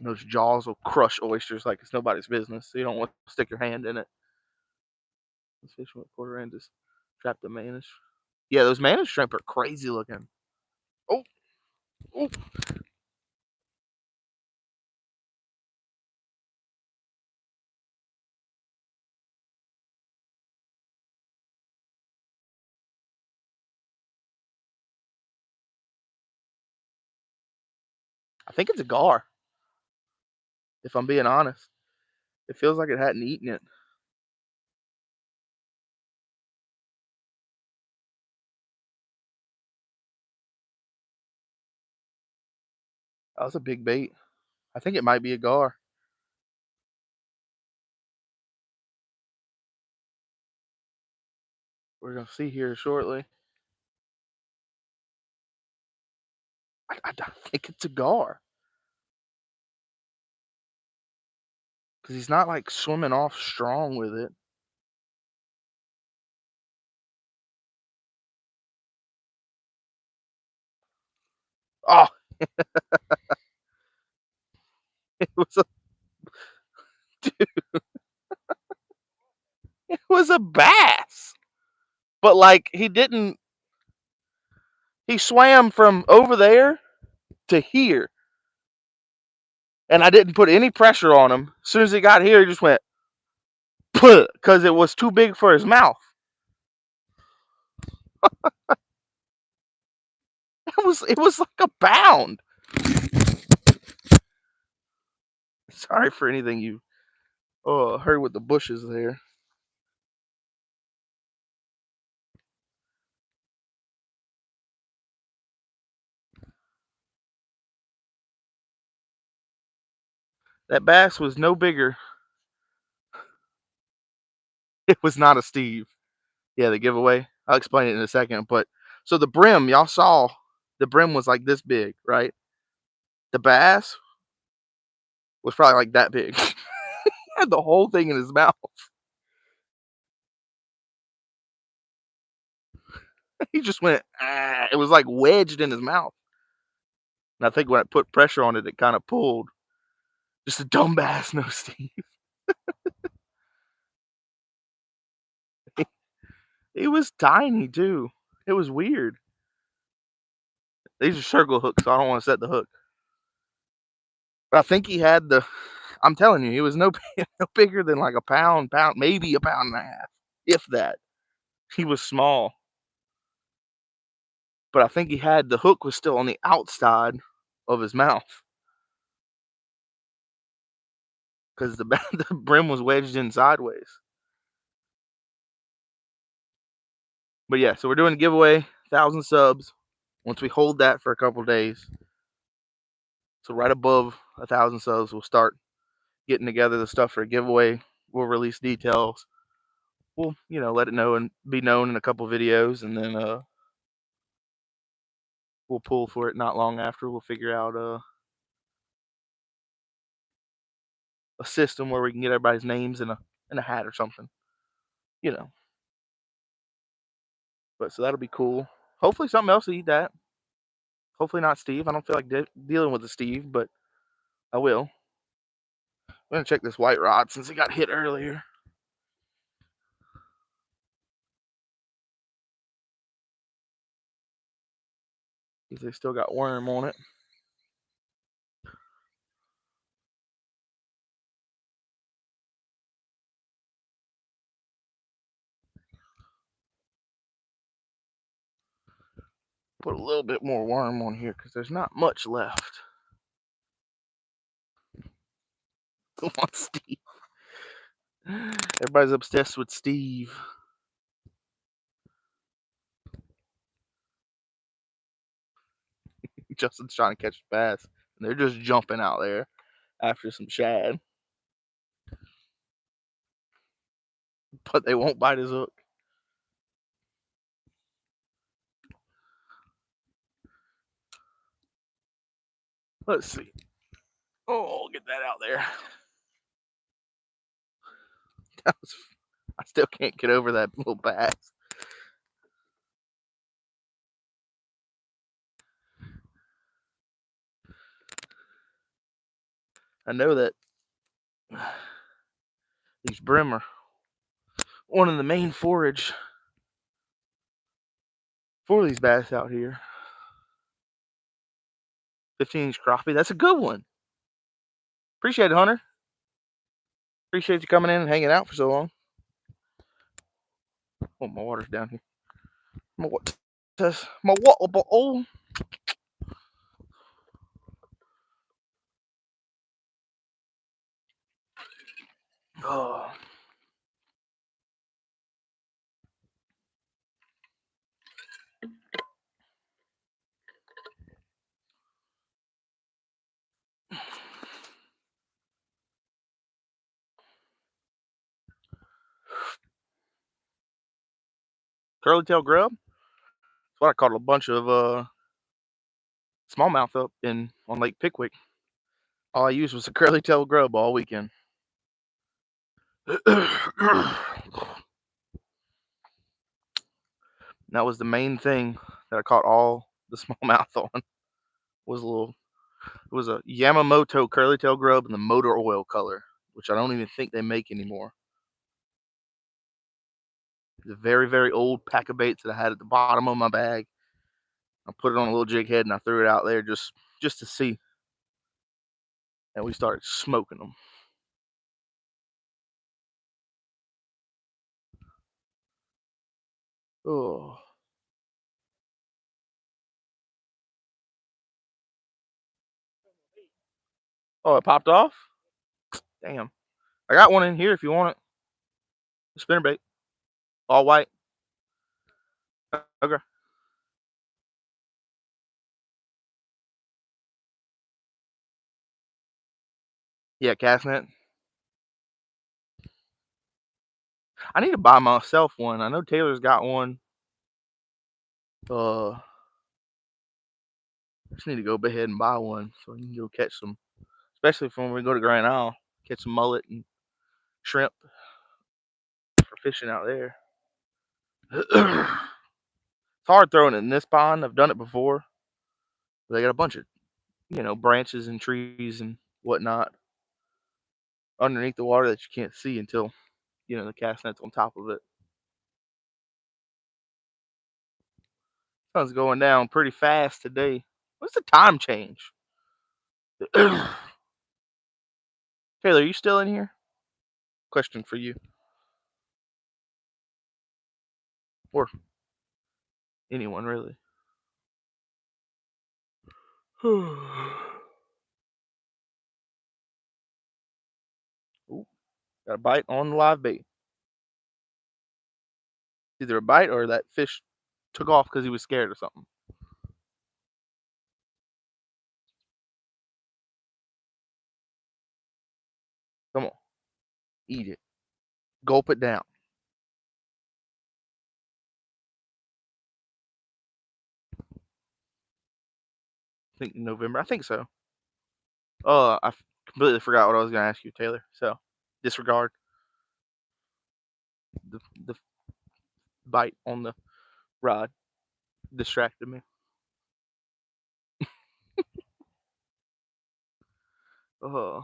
Speaker 1: Those jaws will crush oysters like it's nobody's business, so you don't want to stick your hand in it. This fish went quarter end just trapped the manage. Yeah, those manage shrimp are crazy looking. Oh, oh. I think it's a gar, if I'm being honest. It feels like it hadn't eaten it. That was a big bait. I think it might be a gar. We're going to see here shortly. I think it's a gar. Because he's not like swimming off strong with it. Oh, it was a it was a bass. But like he swam from over there to here. And I didn't put any pressure on him. As soon as he got here, he just went because it was too big for his mouth. It was like a pound. Sorry for anything you heard with the bushes there. That bass was no bigger. It was not a Steve. Yeah, the giveaway. I'll explain it in a second. But so the brim, y'all saw, the brim was like this big, right? The bass was probably like that big. He had the whole thing in his mouth. He just went, ah. It was like wedged in his mouth. And I think when I put pressure on it, it kind of pulled. Just a dumb bass, no Steve. It was tiny too. It was weird. These are circle hooks, so I don't want to set the hook. But I think he had the. I'm telling you, he was no no bigger than like a pound, maybe a pound and a half, if that. He was small. But I think he had the hook was still on the outside of his mouth because the the brim was wedged in sideways. But yeah, so we're doing a giveaway, 1,000 subs. Once we hold that for a couple days, so right above 1,000 subs, we'll start getting together the stuff for a giveaway. We'll release details. We'll let it know and be known in a couple videos, and then we'll pull for it not long after. We'll figure out a system where we can get everybody's names in a hat or something, you know. But so that'll be cool. Hopefully something else will eat that. Hopefully not Steve. I don't feel like dealing with the Steve, but I will. I'm gonna check this white rod since it got hit earlier. Because they still got worm on it. Put a little bit more worm on here because there's not much left. Come on, Steve. Everybody's obsessed with Steve. Justin's trying to catch a bass, and they're just jumping out there after some shad. But they won't bite his hook. Let's see. Oh, get that out there. I still can't get over that little bass. I know that these brim are one of the main forage for these bass out here. 15-inch crappie. That's a good one. Appreciate it, Hunter. Appreciate you coming in and hanging out for so long. Oh, my water's down here. My water bottle. Oh. Curly tail grub. That's what I caught a bunch of smallmouth up in on Lake Pickwick. All I used was a curly tail grub all weekend. That was the main thing that I caught all the smallmouth on. It was a Yamamoto curly tail grub in the motor oil color, which I don't even think they make anymore. It's a very, very old pack of baits that I had at the bottom of my bag. I put it on a little jig head and I threw it out there just to see. And we started smoking them. Oh. Oh, it popped off? Damn. I got one in here if you want it. Spinnerbait. All white. Okay. Yeah, cast net. I need to buy myself one. I know Taylor's got one. I just need to go ahead and buy one so I can go catch some, especially when we go to Grand Isle, catch some mullet and shrimp for fishing out there. It's hard throwing it in this pond. I've done it before. They got a bunch of, branches and trees and whatnot underneath the water that you can't see until, the cast net's on top of it. Sun's going down pretty fast today. What's the time change? Taylor, are you still in here? Question for you. Or anyone, really. Ooh, got a bite on the live bait. Either a bite or that fish took off because he was scared or something. Come on. Eat it. Gulp it down. I think November. I think so. I completely forgot what I was going to ask you, Taylor. So, disregard the bite on the rod. Distracted me. Uh,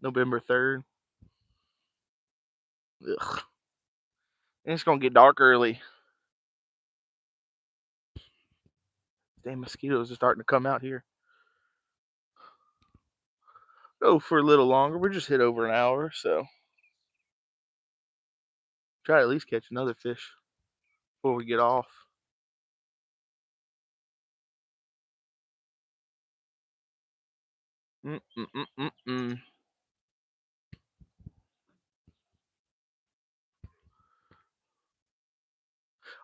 Speaker 1: November 3rd. Ugh. And it's gonna get dark early. Damn mosquitoes are starting to come out here. Go for a little longer. We're just hit over an hour, so try to at least catch another fish before we get off. Mm-mm-mm-mm-mm.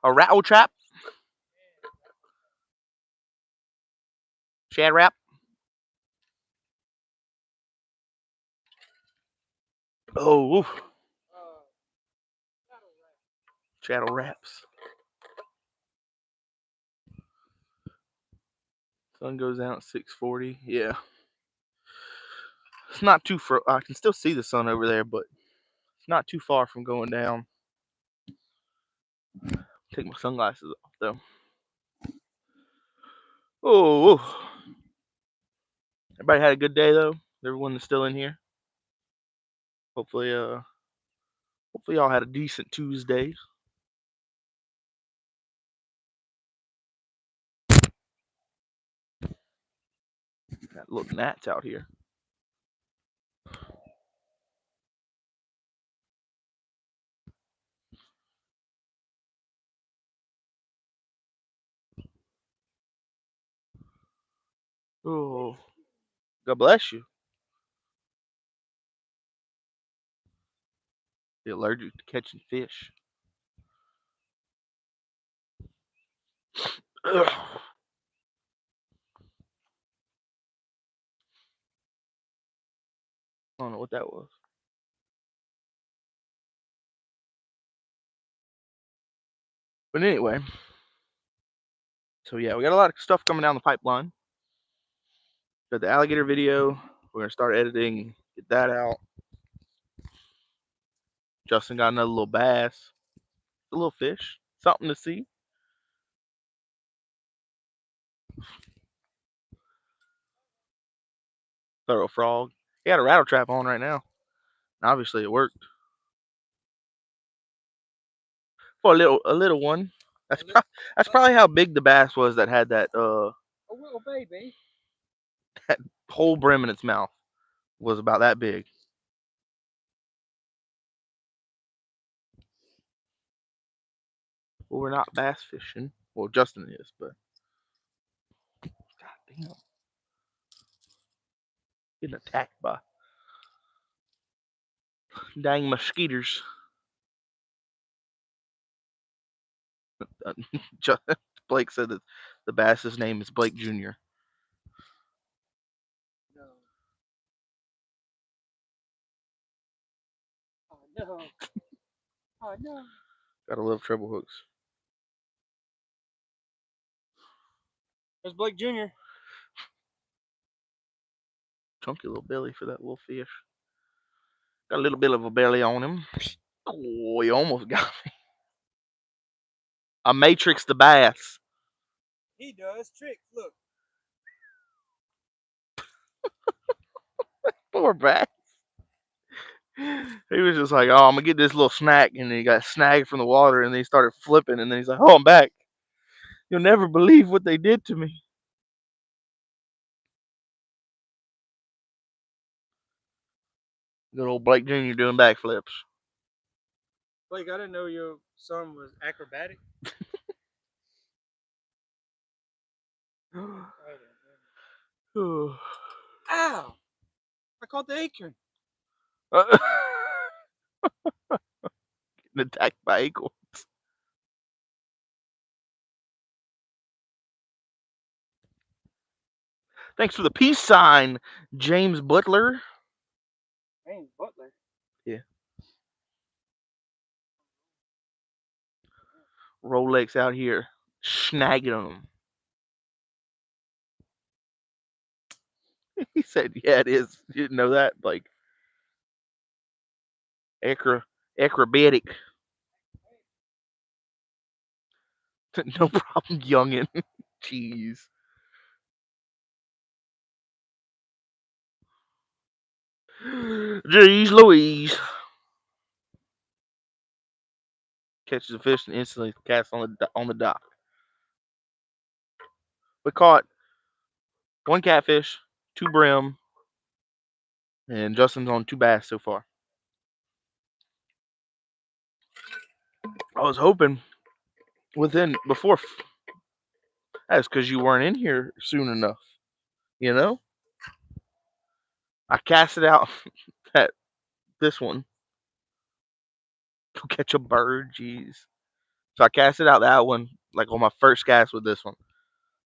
Speaker 1: A rattle trap? Shad wrap? Oh, oof. Chattel wraps. Sun goes down at 6:40. Yeah, it's not too far. I can still see the sun over there, but it's not too far from going down. Take my sunglasses off though. Oh, everybody had a good day though. Everyone is still in here. Hopefully, hopefully y'all had a decent Tuesday. Got little gnats out here. Oh, God bless you. Be allergic to catching fish. Ugh. I don't know what that was. But anyway, so yeah, we got a lot of stuff coming down the pipeline. Got the alligator video. We're gonna start editing, get that out. Justin got another little bass, a little fish, something to see. Thorough frog. He had a rattle trap on right now. Obviously, it worked for a little one. That's probably how big the bass was that had that
Speaker 2: A little baby.
Speaker 1: that whole brim in its mouth was about that big. Well, we're not bass fishing. Well, Justin is, but god damn, getting attacked by dang mosquitoes. Blake said that the bass's name is Blake Jr.
Speaker 2: No. Oh no. Oh no.
Speaker 1: Gotta love treble hooks.
Speaker 2: There's Blake Jr.
Speaker 1: Chunky little belly for that little fish. Got a little bit of a belly on him. Oh, he almost got me. I matrixed the bass.
Speaker 2: He does tricks. Look.
Speaker 1: Poor bass. He was just like, "Oh, I'm gonna get this little snack," and then he got snagged from the water, and then he started flipping, and then he's like, "Oh, I'm back. You'll never believe what they did to me." Good old Blake Jr. doing backflips.
Speaker 2: Blake, I didn't know your son was acrobatic. Ow! I caught the acorn.
Speaker 1: Getting attacked by acorns. Thanks for the peace sign, James Butler.
Speaker 2: James Butler.
Speaker 1: Yeah. Rolex out here snagging them. He said, "Yeah, it is." You didn't know that? Like acrobatic. No problem, youngin. Jeez. Jeez Louise. Catches a fish and instantly casts on the dock. We caught one catfish, two brim, and Justin's on two bass so far. I was hoping within before. That's because you weren't in here soon enough. You know, I cast it out at this one. Go catch a bird, jeez. So I cast it out that one, like on my first cast with this one.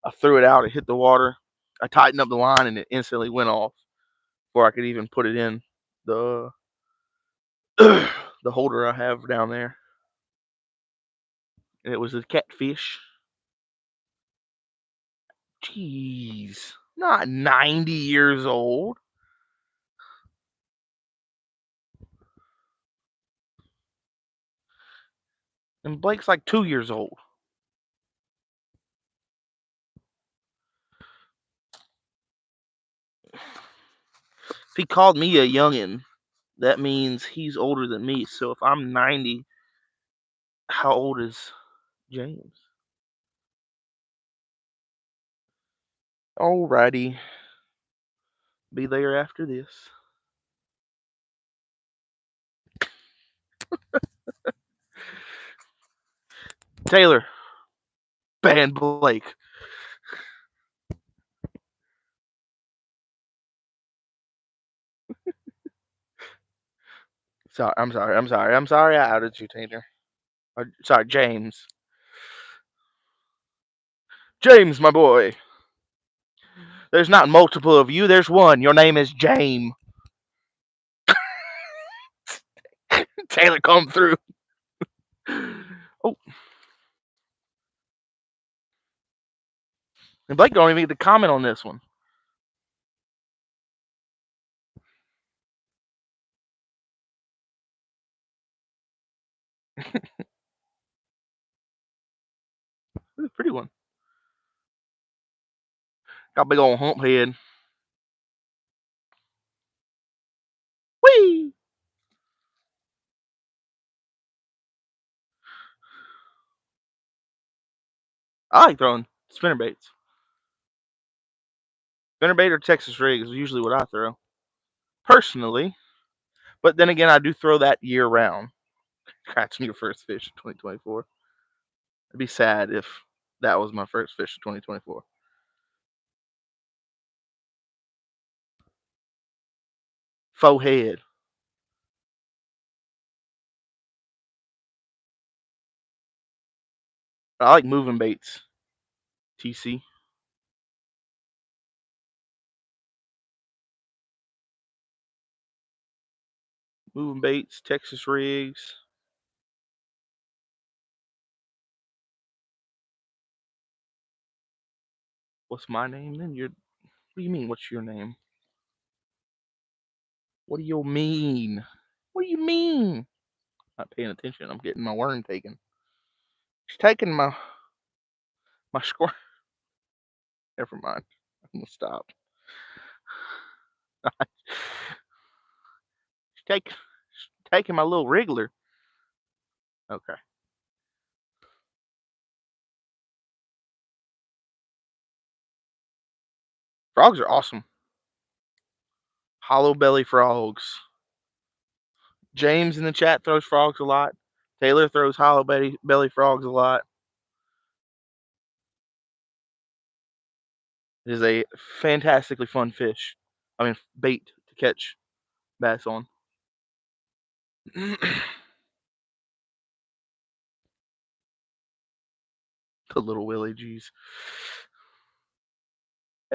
Speaker 1: I threw it out, it hit the water. I tightened up the line and it instantly went off before I could even put it in the the holder I have down there. And it was a catfish. Jeez. Not 90 years old. And Blake's like 2 years old. If he called me a youngin', that means he's older than me. So if I'm 90, how old is James? Alrighty. Be there after this. Taylor, ban Blake. I'm sorry I outed you, Taylor. Sorry, James. James, my boy. There's not multiple of you, there's one. Your name is James. Taylor, come through. Oh, and Blake don't even get to comment on this one. This is a pretty one. Got a big old hump head. Whee! I like throwing spinnerbaits. Spinnerbait or Texas rig is usually what I throw. Personally. But then again, I do throw that year round. Catching your first fish in 2024. It'd be sad if that was my first fish in 2024. Faux head. I like moving baits. TC. Moving baits, Texas rigs. What's my name then? What do you mean? What's your name? What do you mean? What do you mean? Not paying attention. I'm getting my worm taken. She's taking my score. Never mind. I'm gonna stop. She's taking my little wriggler. Okay. Frogs are awesome. Hollow belly frogs. James in the chat throws frogs a lot. Taylor throws hollow belly frogs a lot. It is a fantastically fun fish. I mean, bait to catch bass on. The little Willie, jeez.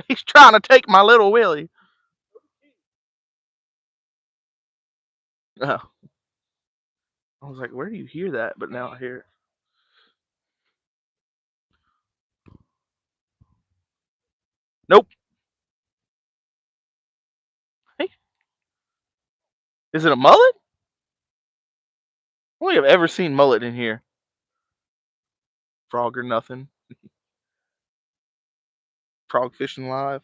Speaker 1: He's trying to take my little Willie. Oh. I was like, where do you hear that? But now I hear it. Nope. Hey, is it a mullet? I don't think I've ever seen mullet in here. Frog or nothing. Frog fishing live.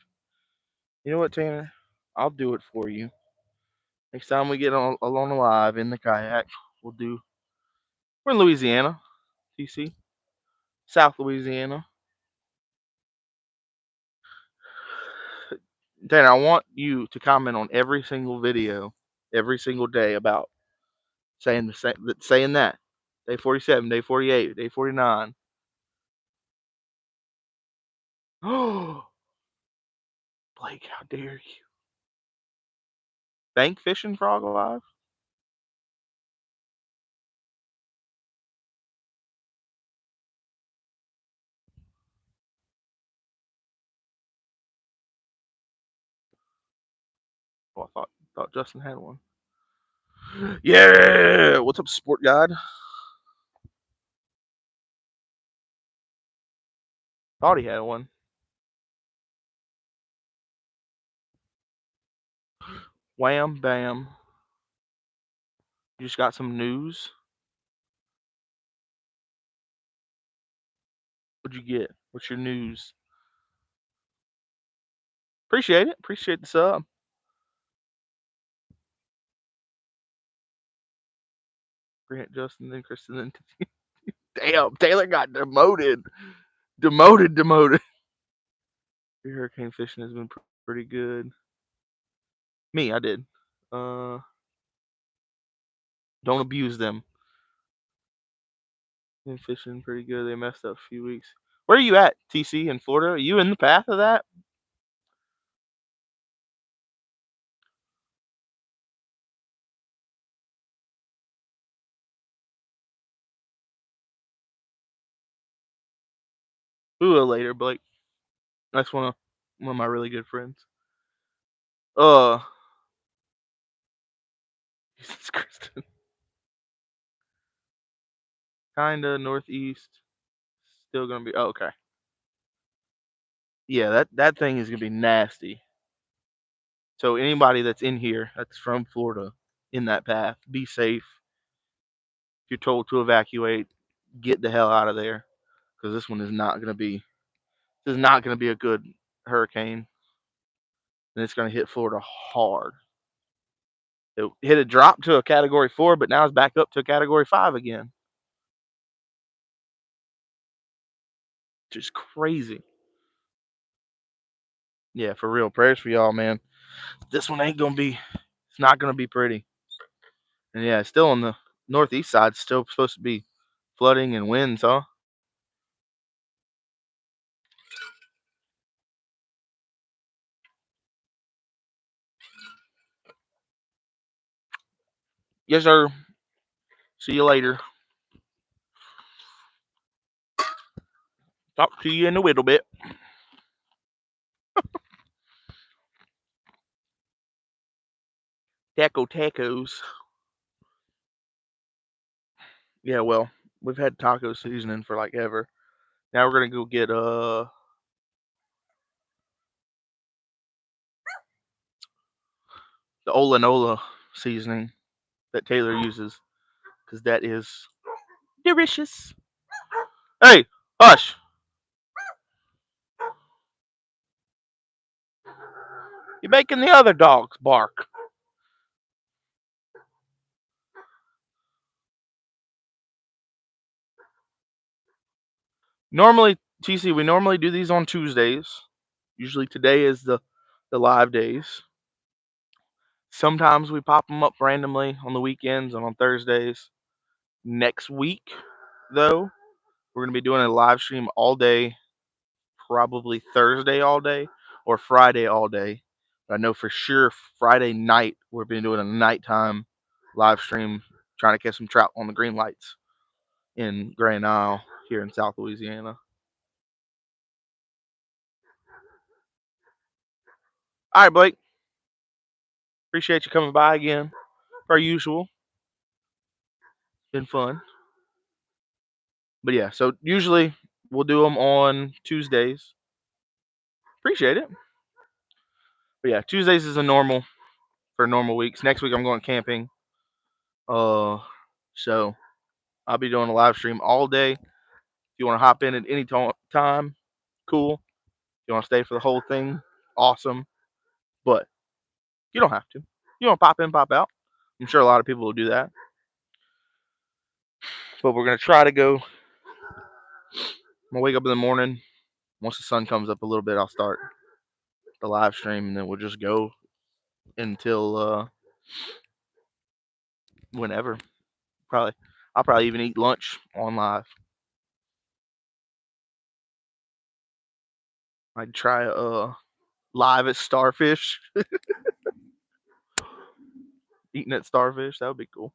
Speaker 1: You know what, Tanner? I'll do it for you. Next time we get on alone alive in the kayak, we'll do. We're in Louisiana, TC, South Louisiana. Dana, I want you to comment on every single video, every single day about saying that. Day 47, day 48, day 49. Oh, Blake, how dare you? Bank fishing frog alive? Oh, I thought Justin had one. Yeah. What's up, sport guide? Thought he had one. Wham bam. You just got some news. What'd you get? What's your news? Appreciate it. Appreciate the sub. Grant, Justin, then Kristen, then damn, Taylor got demoted. Demoted. Your hurricane fishing has been pretty good. Me, I did. Don't abuse them. Been fishing pretty good. They messed up a few weeks. Where are you at, TC, in Florida? Are you in the path of that? Ooh, later, Blake. That's one of my really good friends. Uh, Jesus Kristen. Kinda northeast. Still gonna be. Oh, okay. Yeah, that thing is gonna be nasty. So anybody that's in here that's from Florida in that path, be safe. If you're told to evacuate, get the hell out of there because this one is not gonna be. This is not gonna be a good hurricane, and it's gonna hit Florida hard. It hit a drop to a Category 4, but now it's back up to a Category 5 again. Just crazy. Yeah, for real. Prayers for y'all, man. This one ain't gonna be. It's not gonna be pretty. And yeah, still on the northeast side, still supposed to be flooding and winds, huh? Yes, sir. See you later. Talk to you in a little bit. Tacos. Yeah, well, we've had taco seasoning for like ever. Now we're gonna go get the Ola Nola seasoning that Taylor uses because that is delicious. Hey, hush! You're making the other dogs bark. Normally, TC, we normally do these on Tuesdays. Usually today is the live days. Sometimes we pop them up randomly on the weekends and on Thursdays. Next week, though, we're going to be doing a live stream all day, probably Thursday all day or Friday all day. But I know for sure Friday night we've been doing a nighttime live stream trying to catch some trout on the green lights in Grand Isle here in South Louisiana. All right, Blake. Appreciate you coming by again, per usual. Been fun. But yeah, so usually we'll do them on Tuesdays. Appreciate it. But yeah, Tuesdays is a normal for normal weeks. Next week I'm going camping. So I'll be doing a live stream all day. If you want to hop in at any time, cool. If you want to stay for the whole thing, awesome. But you don't have to. You know, pop in, pop out. I'm sure a lot of people will do that. But we're gonna try to go. I'm gonna wake up in the morning. Once the sun comes up a little bit, I'll start the live stream, and then we'll just go until whenever. Probably, I'll probably even eat lunch on live. I'd try live at Starfish, eating at Starfish. That would be cool.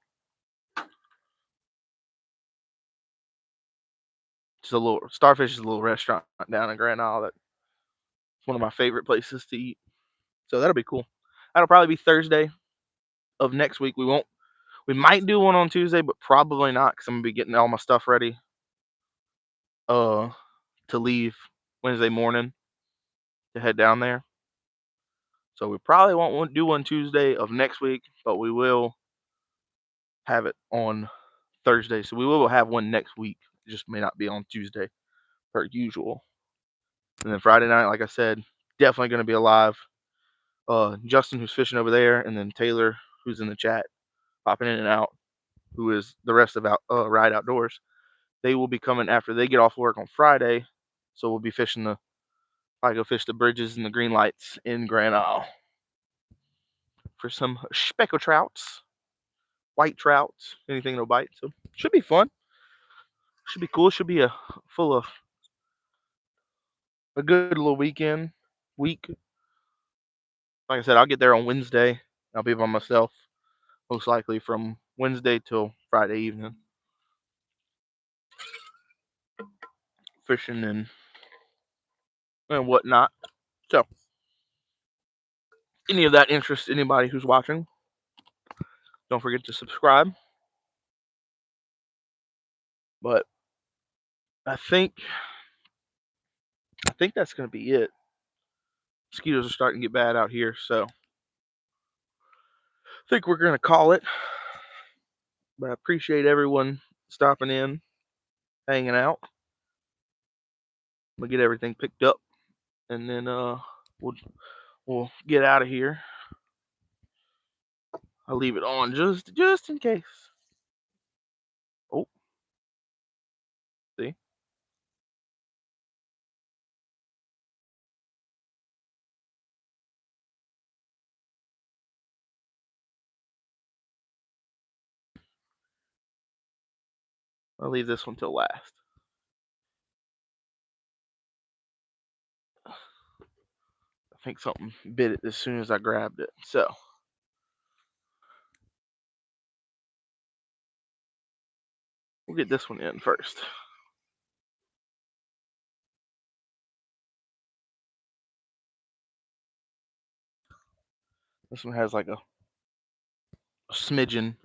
Speaker 1: Just a little Starfish is a little restaurant down in Grand Isle. That's one of my favorite places to eat. So that'll be cool. That'll probably be Thursday of next week. We won't. We might do one on Tuesday, but probably not because I'm gonna be getting all my stuff ready. Uh, to leave Wednesday morning to head down there. So we probably won't do one Tuesday of next week, but we will have it on Thursday. So we will have one next week. It just may not be on Tuesday per usual. And then Friday night, like I said, definitely going to be alive. Justin, who's fishing over there, and then Taylor, who's in the chat, popping in and out, who is the rest of Ride Outdoors. They will be coming after they get off work on Friday. So we'll be fishing I go fish the bridges and the green lights in Grand Isle for some speckle trouts, white trouts, anything that'll bite. So should be fun. Should be cool. Should be a full of a good little week. Like I said, I'll get there on Wednesday. I'll be by myself, most likely from Wednesday till Friday evening, fishing and whatnot. So, any of that interests anybody who's watching, don't forget to subscribe. But I think that's gonna be it. Mosquitoes are starting to get bad out here, so I think we're gonna call it. But I appreciate everyone stopping in, hanging out. We'll get everything picked up, and then we'll get out of here. I'll leave it on just in case. Oh, see, I'll leave this one till last. I think something bit it as soon as I grabbed it. So we'll get this one in first. This one has like a smidgen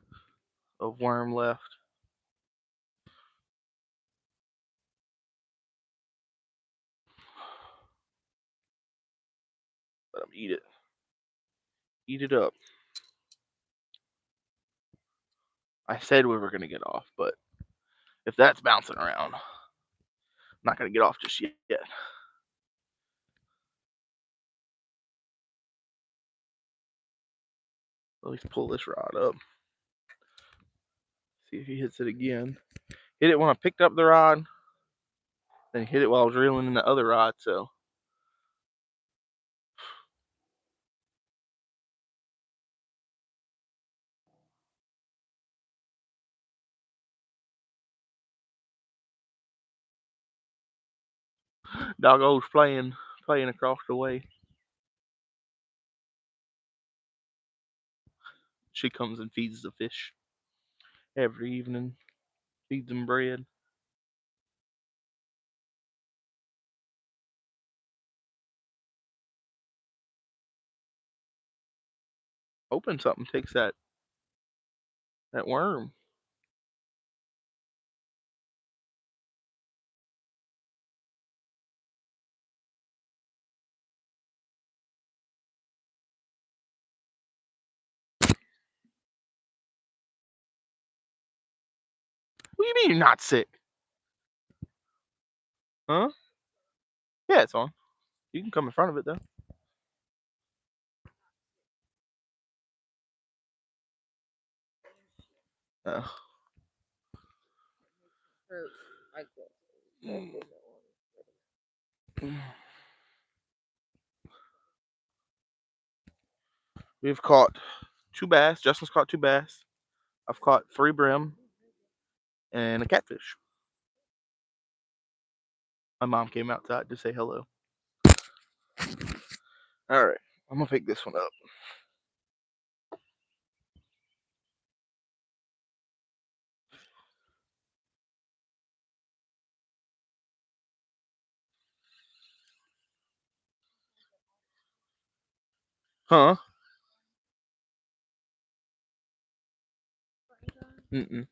Speaker 1: of worm left. Let them eat it. Eat it up. I said we were going to get off, but if that's bouncing around, I'm not going to get off just yet. At least pull this rod up. See if he hits it again. Hit it when I picked up the rod, then hit it while I was reeling in the other rod, so. Doggo's playing across the way. She comes and feeds the fish every evening, feeds them bread. Hoping something takes that worm. What do you mean you're not sick? Huh? Yeah, it's on. You can come in front of it though. Uh, we've caught 2 bass. Justin's caught 2 bass. I've caught 3 brim and a catfish. My mom came outside to say hello. All right, I'm gonna pick this one up. Huh? Mm-mm.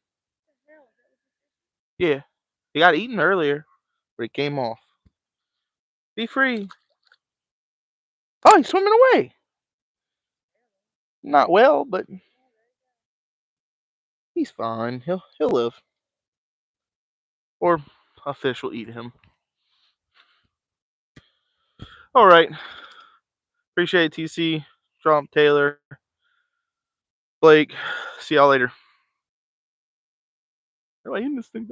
Speaker 1: Yeah, he got eaten earlier, but he came off. Be free. Oh, he's swimming away. Not well, but he's fine. He'll live, or a fish will eat him. All right. Appreciate it, TC, Trump, Taylor, Blake. See y'all later. How do I end this thing?